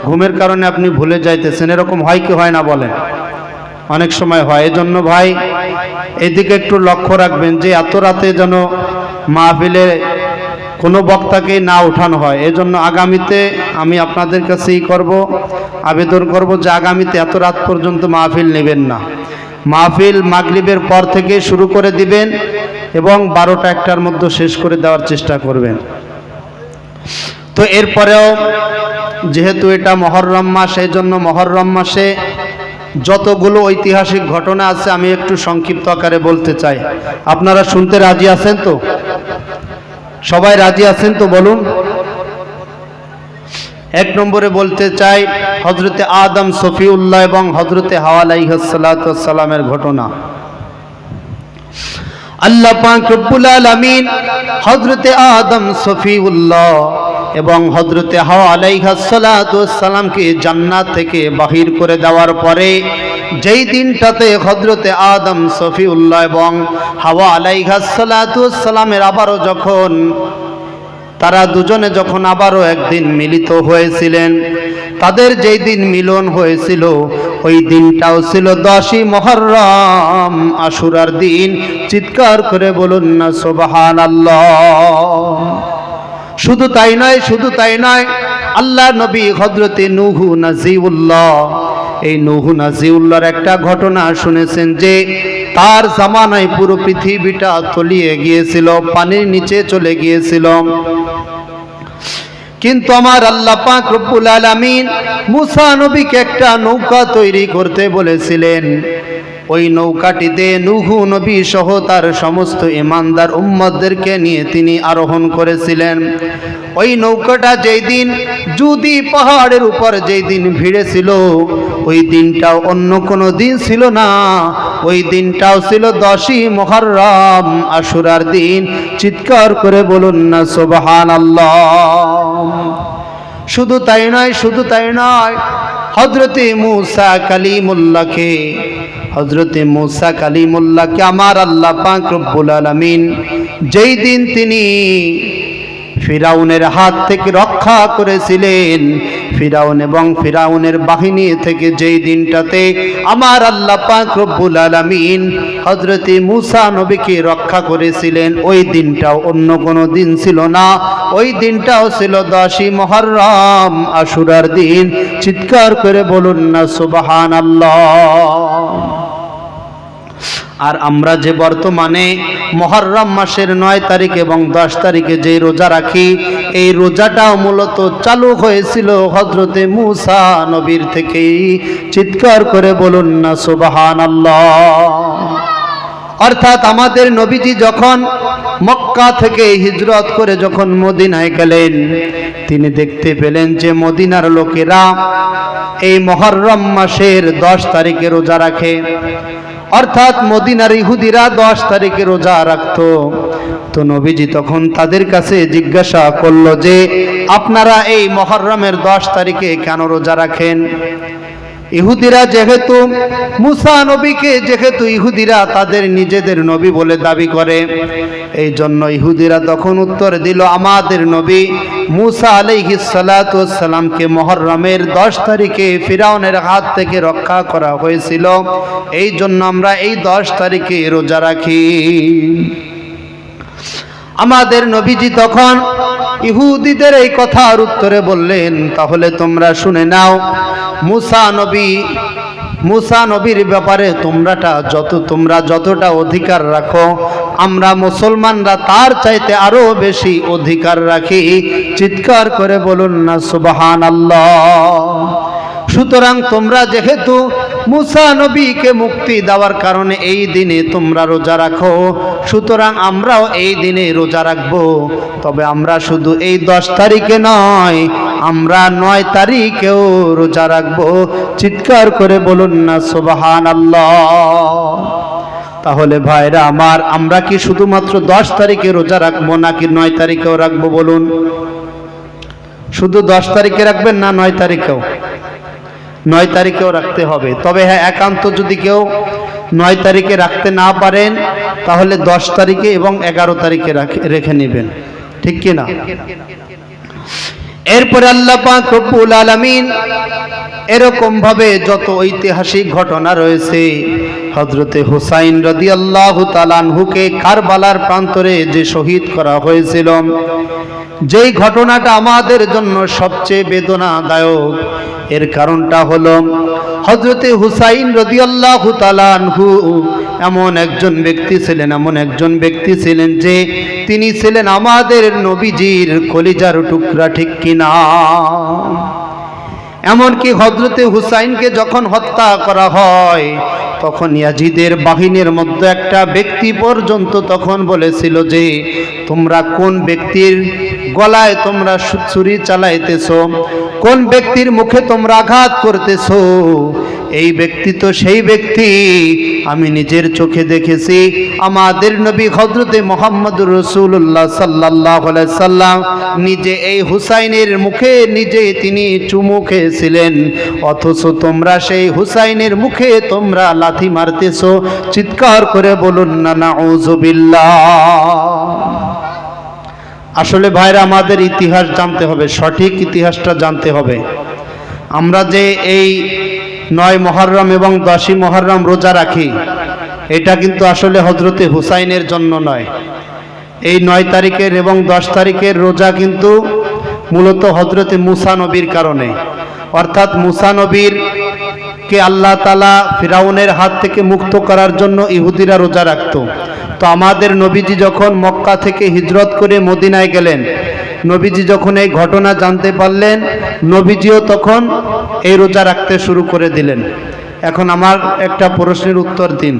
ঘুমের কারণে আপনি ভুলে যাইতেছেন। এরকম হয় কি হয় না বলেন? অনেক সময় হয়। এজন্য ভাই এদিকে একটু লক্ষ্য রাখবেন যে এত রাতে যেন মাহফিলে কোনো বক্তাকে না উঠানো হয়। এজন্য আগামীতে আমি আপনাদের কাছে আবেদন করব যে আগামীতে এত রাত পর্যন্ত মাহফিল নেবেন না। মাহফিল মাগরিবের পর থেকে শুরু করে দিবেন এবং 12টা-1টার মধ্যে শেষ করে দেওয়ার চেষ্টা করবেন। তো এরপরেও যেহেতু এটা মুহররম মাস, এই জন্য মুহররম মাসে যতগুলো ঐতিহাসিক ঘটনা আছে আমি একটু সংক্ষিপ্ত আকারে বলতে চাই। আপনারা শুনতে রাজি আছেন তো? সবাই রাজি আছেন তো বলুন। 1 নম্বরে বলতে চাই হযরতে আদম সফিউল্লাহ এবং হযরতে হাওয়া আলাইহিস সালাতু ওয়াস সালামের ঘটনা। আল্লাহ পাক রব্বুল আলামিন হযরতে আদম সফিউল্লাহ এবং হযরতে হাওয়া আলাইহিস সালাতু ওয়াস সালামকে জান্নাত থেকে বাহির করে দেওয়ার পরে যেই দিনটাতে হযরতে আদম সফিউল্লাহ এবং হাওয়া আলাইহিস সালাতু ওয়াস সালামের আবারও যখন তারা দুজনে যখন আবারও একদিন মিলিত হয়েছিলেন, তাদের যেই দিন মিলন হয়েছিল ওই দিনটাও ছিল 10ই মুহররম, আশুরার দিন। চিৎকার করে বলুন না সুবহানাল্লাহ। শুধু তাই নয়, শুধু তাই নয়, আল্লাহ নবী হযরতে নূহ নাজিউল্লাহ, এই নূহ নাজিউল্লাহর একটা ঘটনা শুনেছেন যে তার জামানায় পুরো পৃথিবীটা তলিয়ে গিয়েছিল, পানির নিচে চলে গিয়েছিল। কিন্তু আমার আল্লাহ পাক রব্বুল আলামিন মুসা নবীকে একটা নৌকা তৈরি করতে বলেছিলেন। ওই নৌকাটিতে নূহ নবী সহ তার সমস্ত ঈমানদার উম্মতদেরকে নিয়ে তিনি আরোহণ করেছিলেন। ওই নৌকাটা যেই দিন জুদি পাহাড়ের উপর যেই দিন ভিড়েছিল, ওই দিনটাও অন্য কোনো দিন ছিল না, ওই দিনটাও ছিল 10ই মুহররম, আশুরার দিন। চিৎকার করে বলুন না সুবহানাল্লাহ। শুধু তাই নয়, শুধু তাই নয়, হযরতে মুসা কালিমুল্লাহকে আমার আল্লাহ পাক রব্বুল আলামিন যেই দিন তিনি ফিরাউনের হাত থেকে রক্ষা করেছিলেন, ফিরাউন এবং ফিরাউনের বাহিনী থেকে যেই দিনটাতে আমার আল্লাহ পাক রব্বুল আলামিন হযরতে মুসা নবীকে রক্ষা করেছিলেন, ওই দিনটাও অন্য কোনো দিন ছিল না, ওই দিনটাও ছিল 10ই মুহররম, আশুরার দিন। চিৎকার করে বলুন না সুবহানাল্লাহ। আর আমরা যে বর্তমানে মুহররম মাসের 9 তারিখ এবং 10 তারিখে যে রোজা রাখি, এই রোজাটাও মূলত চালু হয়েছিল হযরতে মুসা নবীর থেকেই। চিৎকার করে বলুন না সুবহানাল্লাহ। অর্থাৎ আমাদের নবীজি যখন মক্কা থেকে হিজরত করে যখন মদিনায় গেলেন, তিনি দেখতে পেলেন যে মদিনার লোকেরা এই মুহররম মাসের 10 তারিখে রোজা রাখে। অর্থাৎ মদিনার ইহুদিরা 10 তারিখে রোজা রাখত। তো নবীজি তখন তাদের কাছে জিজ্ঞাসা করলো যে আপনারা এই মুহররমের 10 তারিখে কেন রোজা রাখেন? ইহুদিরা যেহেতু মুসা নবীকে, যেহেতু ইহুদিরা তাদের নিজেদের নবী বলে দাবি করে, এই জন্য ইহুদিরা তখন উত্তর দিল, আমাদের নবী মুসা আলাইহিস সালাতু ওয়াস সালামকে মুহররমের 10 তারিখে ফিরাউনের হাত থেকে রক্ষা করা হয়েছিল, এই জন্য আমরা এই 10 তারিখে রোজা রাখি। আমাদের নবীজি তখন ইহুদিদের এই কথার উত্তরে বললেন, তাহলে তোমরা শুনে নাও, মুসা নবীর ব্যাপারে তোমরা যতটা অধিকার রাখো, আমরা মুসলমানরা তার চাইতে আরো বেশি অধিকার রাখি। চিৎকার করে বলুন না সুবহানাল্লাহ। সুতরাং তোমরা যেহেতু মুসা নবীকে মুক্তি দেওয়ার কারণে এই দিনে তোমরা রোজা রাখো, সুতরাং আমরাও এই দিনে রোজা রাখবো। তবে আমরা শুধু এই 10 তারিখে নয়, আমরা 9 তারিখেও রোজা রাখবো। চিৎকার করে বলুন না সুবহানাল্লাহ। তাহলে ভাইরা আমার, আমরা কি শুধুমাত্র 10 তারিখে রোজা রাখবো নাকি 9 তারিখেও রাখবো বলুন? শুধু 10 তারিখে রাখবেন না 9 তারিখেও? 9 তারিখেও রাখতে হবে। তবে হ্যাঁ, একান্ত যদি কেউ 9 তারিখে রাখতে না পারেন, তাহলে 10 তারিখে এবং 11 তারিখে রেখে নেবেন, ঠিক কি না? এরপরে আল্লাহ পাক রব্বুল আলামিন এরকম ভাবে যত ঐতিহাসিক ঘটনা রয়েছে, হযরতে হুসাইন রাদিয়াল্লাহু তাআলা আনহুকে কারবালার প্রান্তরে যে শহীদ করা হয়েছিল, যেই ঘটনাটা আমাদের জন্য সবচেয়ে বেদনাদায়ক, এর কারণটা হলো হযরতে হুসাইন রাদিয়াল্লাহু তাআলা আনহু এমন একজন ব্যক্তি ছিলেন যে তিনি ছিলেন আমাদের নবীজির কলিজার টুকরা, ঠিক কিনা? এমনকি হযরতে হুসাইনকে যখন হত্যা করা হয়, তখন ইয়াজিদের বাহিনীর মধ্যে একটা ব্যক্তি পর্যন্ত তখন বলেছিল যে তোমরা কোন ব্যক্তির গলায় তোমরা ছুরি চালাইতেছো, কোন ব্যক্তির মুখে তোমরা আঘাত করতেছো, এই ব্যক্তি তো সেই ব্যক্তি আমি নিজের চোখে দেখেছি। আমাদের নবী হযরতে মুহাম্মদুর রাসূলুল্লাহ সাল্লাল্লাহু আলাইহি সাল্লাম নিজে এই হুসাইনের মুখে নিজে তিনি চুমু খেয়েছিলেন, অথচ তোমরা সেই হুসাইনের মুখে তোমরা লাথি মারতেছো। চিৎকার করে বলুন না নাউযুবিল্লাহ। আসলে ভাইরা, আমাদের ইতিহাস জানতে হবে, সঠিক ইতিহাসটা জানতে হবে। আমরা যে এই 9 মুহররম এবং 10ই মুহররম রোজা রাখি, এটা কিন্তু আসলে হযরতে হুসাইনের জন্য নয়। এই 9 তারিখের এবং 10 তারিখের রোজা কিন্তু মূলত হযরতে মুসা নবীর কারণে, অর্থাৎ মুসা নবীর কে আল্লাহ তাআলা ফিরাউনের হাত থেকে মুক্ত করার জন্য ইহুদিরা রোজা রাখত। তো আমাদের নবীজি যখন মক্কা থেকে হিজরত করে মদিনায় গেলেন, নবীজি যখন এই ঘটনা জানতে পারলেন, নবীজিও তখন এই রোজা রাখতে শুরু করে দিলেন। এখন আমার একটা প্রশ্নের উত্তর দিন।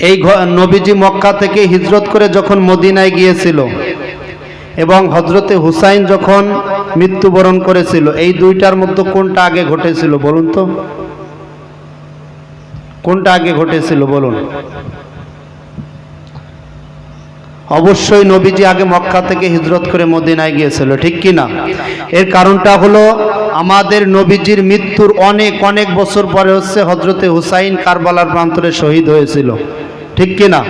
এই নবীজি মক্কা থেকে হিজরত করে যখন মদিনায় গিয়েছিল এবং হযরতে হুসাইন যখন মৃত্যুবরণ করেছিল, এই দুইটার মধ্যে কোনটা আগে ঘটেছিল বলুন তো? কোনটা আগে ঘটেছিল বলুন? অবশ্যই নবীজি আগে মক্কা থেকে হিজরত করে মদিনায় গিয়েছিল, ঠিক কি না? এর কারণটা হলো আমাদের নবীজির মৃত্যুর অনেক অনেক বছর পরে হচ্ছে হযরতে হুসাইন কারবালার প্রান্তরে শহীদ হয়েছিল, ঠিক কি না?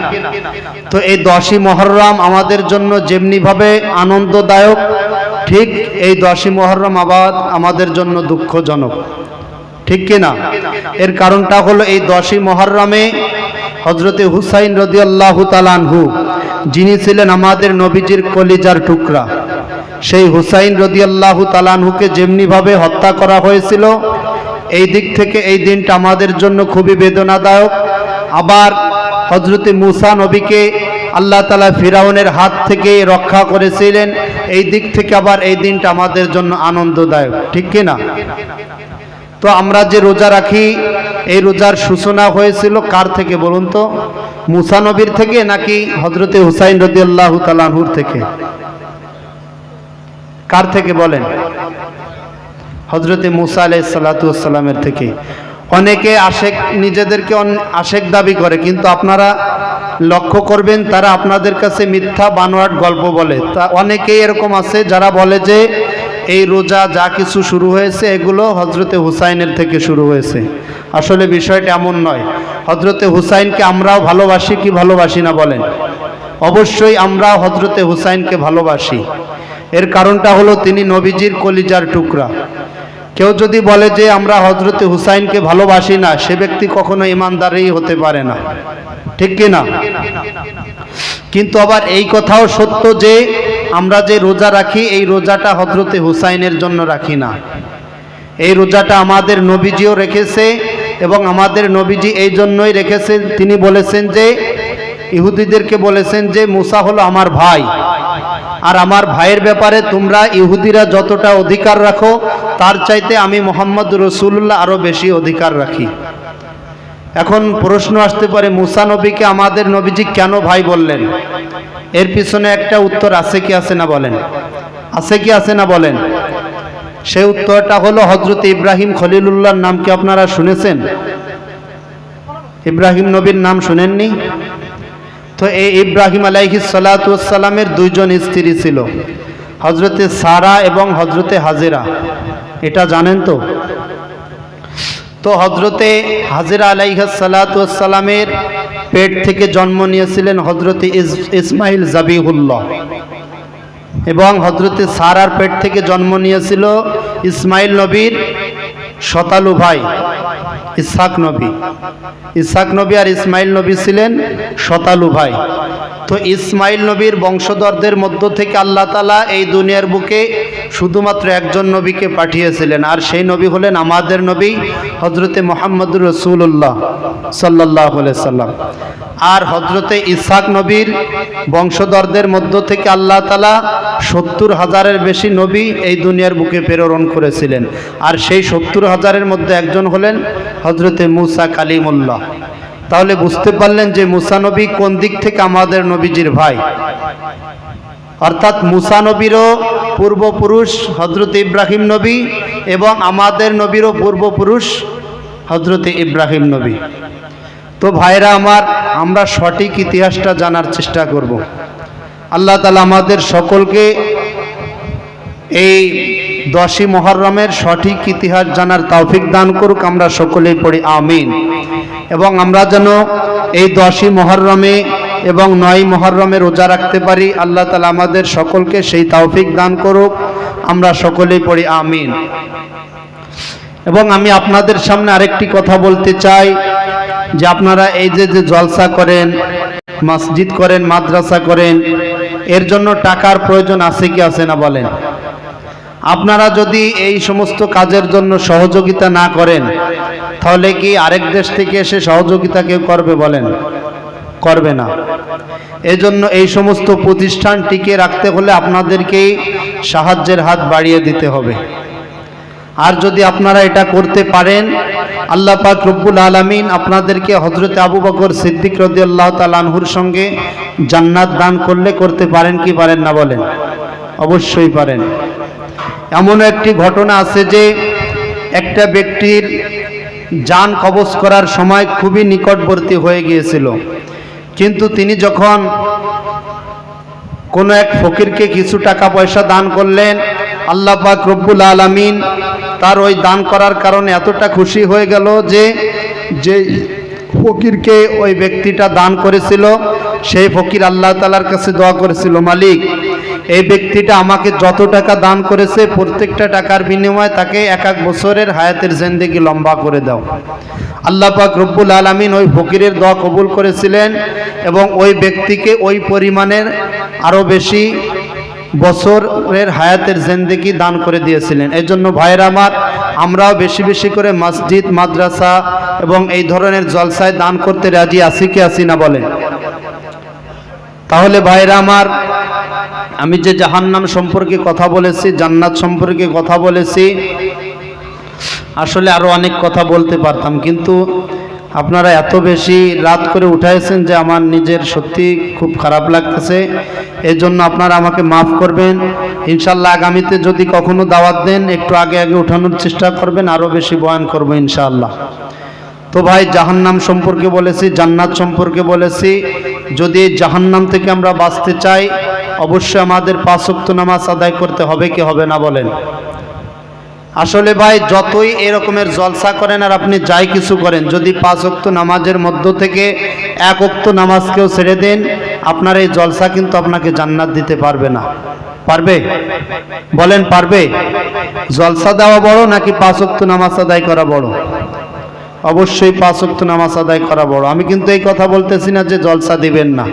তো এই 10ই মুহররম আমাদের জন্য যেমনিভাবে আনন্দদায়ক, ঠিক এই 10ই মুহররম আবার আমাদের জন্য দুঃখজনক, ঠিক কি না? এর কারণটা হলো এই 10ই মুহররমে হযরতে হুসাইন রাদিয়াল্লাহু তাআলা আনহু, যিনি ছিলেন আমাদের নবীজির কলিজার টুকরা, সেই হুসাইন রাদিয়াল্লাহু তাআলা আনহুকে যেমনিভাবে হত্যা করা হয়েছিল, এই দিক থেকে এই দিনটা আমাদের জন্য খুবই বেদনাদায়ক। আবার হযরতে মুসা নবীকে আল্লাহ তাআলা ফিরাউনের হাত থেকে রক্ষা করেছিলেন, এই দিক থেকে আবার এই দিনটা আমাদের জন্য আনন্দদায়ক, ঠিক কি না? তো আমরা যে রোজা রাখি, এই রোজার সূচনা হয়েছিল কার থেকে বলুন তো? মুসা নবীর থেকে নাকি হযরতে হুসাইন রাদিয়াল্লাহু তাআলা আনহুর থেকে? কার থেকে বলেন? হযরতে মুসা আলাইহিস সালাতু ওয়াস সালামের থেকে। অনেকে আশেক, নিজেদেরকে আশেক দাবি করে, কিন্তু আপনারা লক্ষ্য করবেন তারা আপনাদের কাছে মিথ্যা বানোয়াট গল্প বলে। তা অনেকেই এরকম আছে যারা বলে যে এই রোজা যা কিছু শুরু হয়েছে এগুলো হযরতে হুসাইনের থেকে শুরু হয়েছে। আসলে বিষয়টা এমন নয়। হযরতে হুসাইনকে আমরাও ভালোবাসি কি ভালোবাসি না বলেন? অবশ্যই আমরা হযরতে হুসাইনকে ভালোবাসি। এর কারণটা হলো তিনি নবীজির কলিজার টুকরা। কেউ যদি বলে যে আমরা হযরতে হুসাইনকে ভালোবাসি না, সে ব্যক্তি কখনো ইমানদারই হতে পারে না, ঠিক কি না? কিন্তু আবার এই কথাও সত্য যে আমরা যে রোজা রাখি, এই রোজাটা হযরতে হুসাইনের জন্য রাখি না। এই রোজাটা আমাদের নবীজিও রেখেছে, এবং আমাদের নবীজি এই জন্যই রেখেছেন, তিনি বলেছেন যে ইহুদিদেরকে বলেছেন যে মুসা হলো আমার ভাই, আর আমার ভাইয়ের ব্যাপারে তোমরা ইহুদিরা যতটা অধিকার রাখো তার চাইতে আমি মুহাম্মদ রাসূলুল্লাহ আরো বেশি অধিকার রাখি। এখন প্রশ্ন আসতে পারে, মুসা নবীকে আমাদের নবীজি কেন ভাই বললেন? এর পিছনে একটা উত্তর আছে কি আছে না বলেন? আছে কি আছে না বলেন? সেই উত্তরটা হলো হযরত ইব্রাহিম খলিলুল্লাহর নাম কি আপনারা শুনেছেন? ইব্রাহিম নবীর নাম শুনেননি? তো এই ইব্রাহিম আলাইহিস সালাতু ওয়াস সালামের দুইজন স্ত্রী ছিল, হযরতে সারা এবং হযরতে হাজেরা। এটা জানেন তো? তো হযরতে হাজেরা আলাইহিস সালাতু ওয়াস সালামের পেট থেকে জন্ম নিয়েছিলেন হযরতে ইসমাইল জাবিহুল্লাহ, এবং হযরতে সারার পেট থেকে জন্ম নিয়েছিল ইসমাইল নবীর শতালু ভাই ইসহাক নবী। ইসহাক নবী আর ইসমাইল নবী ছিলেন শতালু ভাই। তো ইসমাইল নবীর বংশধরদের মধ্য থেকে আল্লাহ তাআলা এই দুনিয়ার বুকে শুধুমাত্র একজন নবীকে পাঠিয়েছিলেন, আর সেই নবী হলেন আমাদের নবী হযরতে মুহাম্মদুর রাসূলুল্লাহ সাল্লাল্লাহু আলাইহি সাল্লাম। আর হযরতে ইসহাক নবীর বংশধরদের মধ্য থেকে আল্লাহ তাআলা 70,000-এর বেশি নবী এই দুনিয়ার বুকে প্রেরণ করেছিলেন, আর সেই 70,000-এর মধ্যে একজন হলেন হযরতে মুসা কালিমুল্লাহ। তাহলে বুঝতে পারলেন যে মুসা নবী কোন দিক থেকে আমাদের নবীজির ভাই। অর্থাৎ মুসা নবীরও পূর্বপুরুষ হযরত ইব্রাহিম নবী এবং আমাদের নবীরও পূর্বপুরুষ হযরত ইব্রাহিম নবী। তো ভাইরা আমার, আমরা সঠিক ইতিহাসটা জানার চেষ্টা করব। আল্লাহ তাআলা আমাদের সকলকে এই 10ই মুহররমের সঠিক ইতিহাস জানার তৌফিক দান করুক। আমরা সকলেই পড়ি আমিন। এবং আমরা যেন এই 10ই মুহররমে এবং 9ই মুহররমে রোজা রাখতে পারি, আল্লাহ তাআলা আমাদের সকলকে সেই তৌফিক দান করুক। আমরা সকলেই পড়ি আমিন। এবং আমি আপনাদের সামনে আরেকটি কথা বলতে চাই যে আপনারা এই যে জলসা করেন, মসজিদ করেন, মাদ্রাসা করেন, এর জন্য টাকার প্রয়োজন আছে কি আছে না বলেন? আপনারা যদি এই সমস্ত কাজের জন্য সহযোগিতা না করেন, তাহলে কি আরেক দেশ থেকে এসে সহযোগিতা কেউ করবে বলেন? করবে না। এজন্য এই সমস্ত প্রতিষ্ঠান টিকে রাখতে হলে আপনাদেরকেই সাহায্যের হাত বাড়িয়ে দিতে হবে। আর যদি আপনারা এটা করতে পারেন, আল্লাহ পাক রব্বুল আলামিন আপনাদেরকে হযরত আবু বকর সিদ্দিক রাদিয়াল্লাহু তাআলা আনহুর সঙ্গে জান্নাত দান করলে করতে পারেন কি পারেন না বলেন? অবশ্যই পারেন। এমন একটি ঘটনা আছে যে একটা ব্যক্তির জান কবজ করার সময় খুবই নিকটবর্তী হয়ে গিয়েছিল, কিন্তু তিনি যখন কোনো এক ফকিরকে কিছু টাকা পয়সা দান করলেন, আল্লাহ পাক রব্বুল আলামিন তার ওই দান করার কারণে এতটা খুশি হয়ে গেল যে ফকিরকে ওই ব্যক্তিটা দান করেছিল, সেই ফকির আল্লাহ তাআলার কাছে দোয়া করেছিল, মালিক এই ব্যক্তিটা আমাকে যত টাকা দান করেছে প্রত্যেকটা টাকার বিনিময়ে তাকে 1 বছরের হায়াতের জিন্দেগি লম্বা করে দাও। আল্লাহ পাক রব্বুল আলামিন ওই ফকিরের দোয়া কবুল করেছিলেন এবং ওই ব্যক্তিকে ওই পরিমাণের আরও বেশি বছরের হায়াতের জিন্দেগি দান করে দিয়েছিলেন। এই জন্য ভাইরা আমার, আমরাও বেশি বেশি করে মসজিদ, মাদ্রাসা এবং এই ধরনের জলসায় দান করতে রাজি আছি কি আছি না বলেন? তাহলে ভাইরা আমার, আমি যে জাহান্নাম সম্পর্কে কথা বলেছি, জান্নাত সম্পর্কে কথা বলেছি, আসলে আরো অনেক কথা বলতে পারতাম, কিন্তু আপনারা এত বেশি রাত করে উঠাইছেন যে আমার নিজের সত্যি খুব খারাপ লাগতেছে। এই জন্য আপনারা আমাকে মাফ করবেন। ইনশাল্লাহ আগামীতে যদি কখনো দাওয়াত দেন, একটু আগে আগে উঠানোর চেষ্টা করবেন, আরো বেশি বয়ান করবো ইনশাআল্লাহ। তো ভাই, জাহান্নাম সম্পর্কে বলেছি, জান্নাত সম্পর্কে বলেছি। যদি জাহান্নাম থেকে আমরা বাঁচতে চাই, অবশ্যই আমাদের 5 ওয়াক্ত নামাজ আদায় করতে হবে কি হবে না বলেন? আসলে ভাই, যতই এরকমের জলসা করেন আর আপনি যাই কিছু করেন, যদি 5 ওয়াক্ত নামাজের মধ্য থেকে 1 ওয়াক্ত নামাজকেও ছেড়ে দেন, আপনার এই জলসা কিন্তু আপনাকে জান্নাত দিতে পারবে না। পারবে? বলেন পারবে? জলসা দেওয়া বড় নাকি 5 ওয়াক্ত নামাজ আদায় করা বড়? অবশ্যই 5 ওয়াক্ত নামাজ আদায় করা বড়। আমি কিন্তু এই কথা বলতেছি না যে জলসা দিবেন না।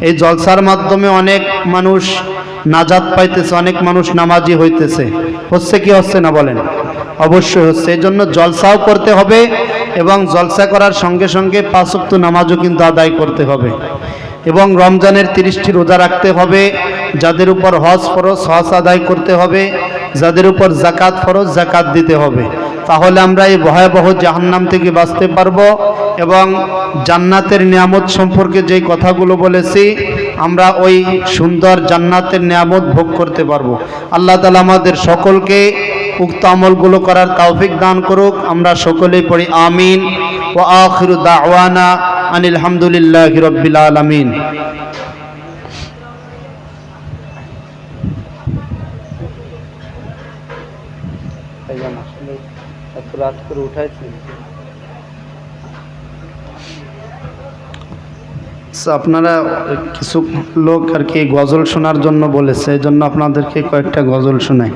এই জলসার মাধ্যমে অনেক মানুষ নাজাত পাইতেছে, অনেক মানুষ নামাজি হইতেছে। হচ্ছে কি হচ্ছে না বলেন? অবশ্যই হচ্ছে। এই জন্য জলসাও করতে হবে এবং জলসা করার সঙ্গে সঙ্গে 5 ওয়াক্ত নামাজও কিন্তু আদায় করতে হবে এবং রমজানের 30টি রোজা রাখতে হবে। যাদের উপর হজ ফরজ, হজ আদায় করতে হবে। যাদের উপর যাকাত ফরজ, যাকাত দিতে হবে। তাহলে আমরা এই ভয়াবহ জাহান্নাম থেকে বাঁচতে পারবো এবং জান্নাতের নিয়ামত সম্পর্কে যেই কথাগুলো বলেছি, আমরা ওই সুন্দর জান্নাতের নিয়ামত ভোগ করতে পারবো। আল্লাহ তাআলা আমাদের সকলকে উক্ত আমলগুলো করার তৌফিক দান করুক। আমরা সকলেই পড়ি আমিন। ওয়া আখিরু দাওয়ানা আনিল হামদুলিল্লাহি রাব্বিল আলামিন। রাত করে উঠাইছি, আপনারা কিছু লোক আর কি গজল শোনার জন্য বলেছে, এই জন্য আপনাদেরকে কয়েকটা গজল শোনাই।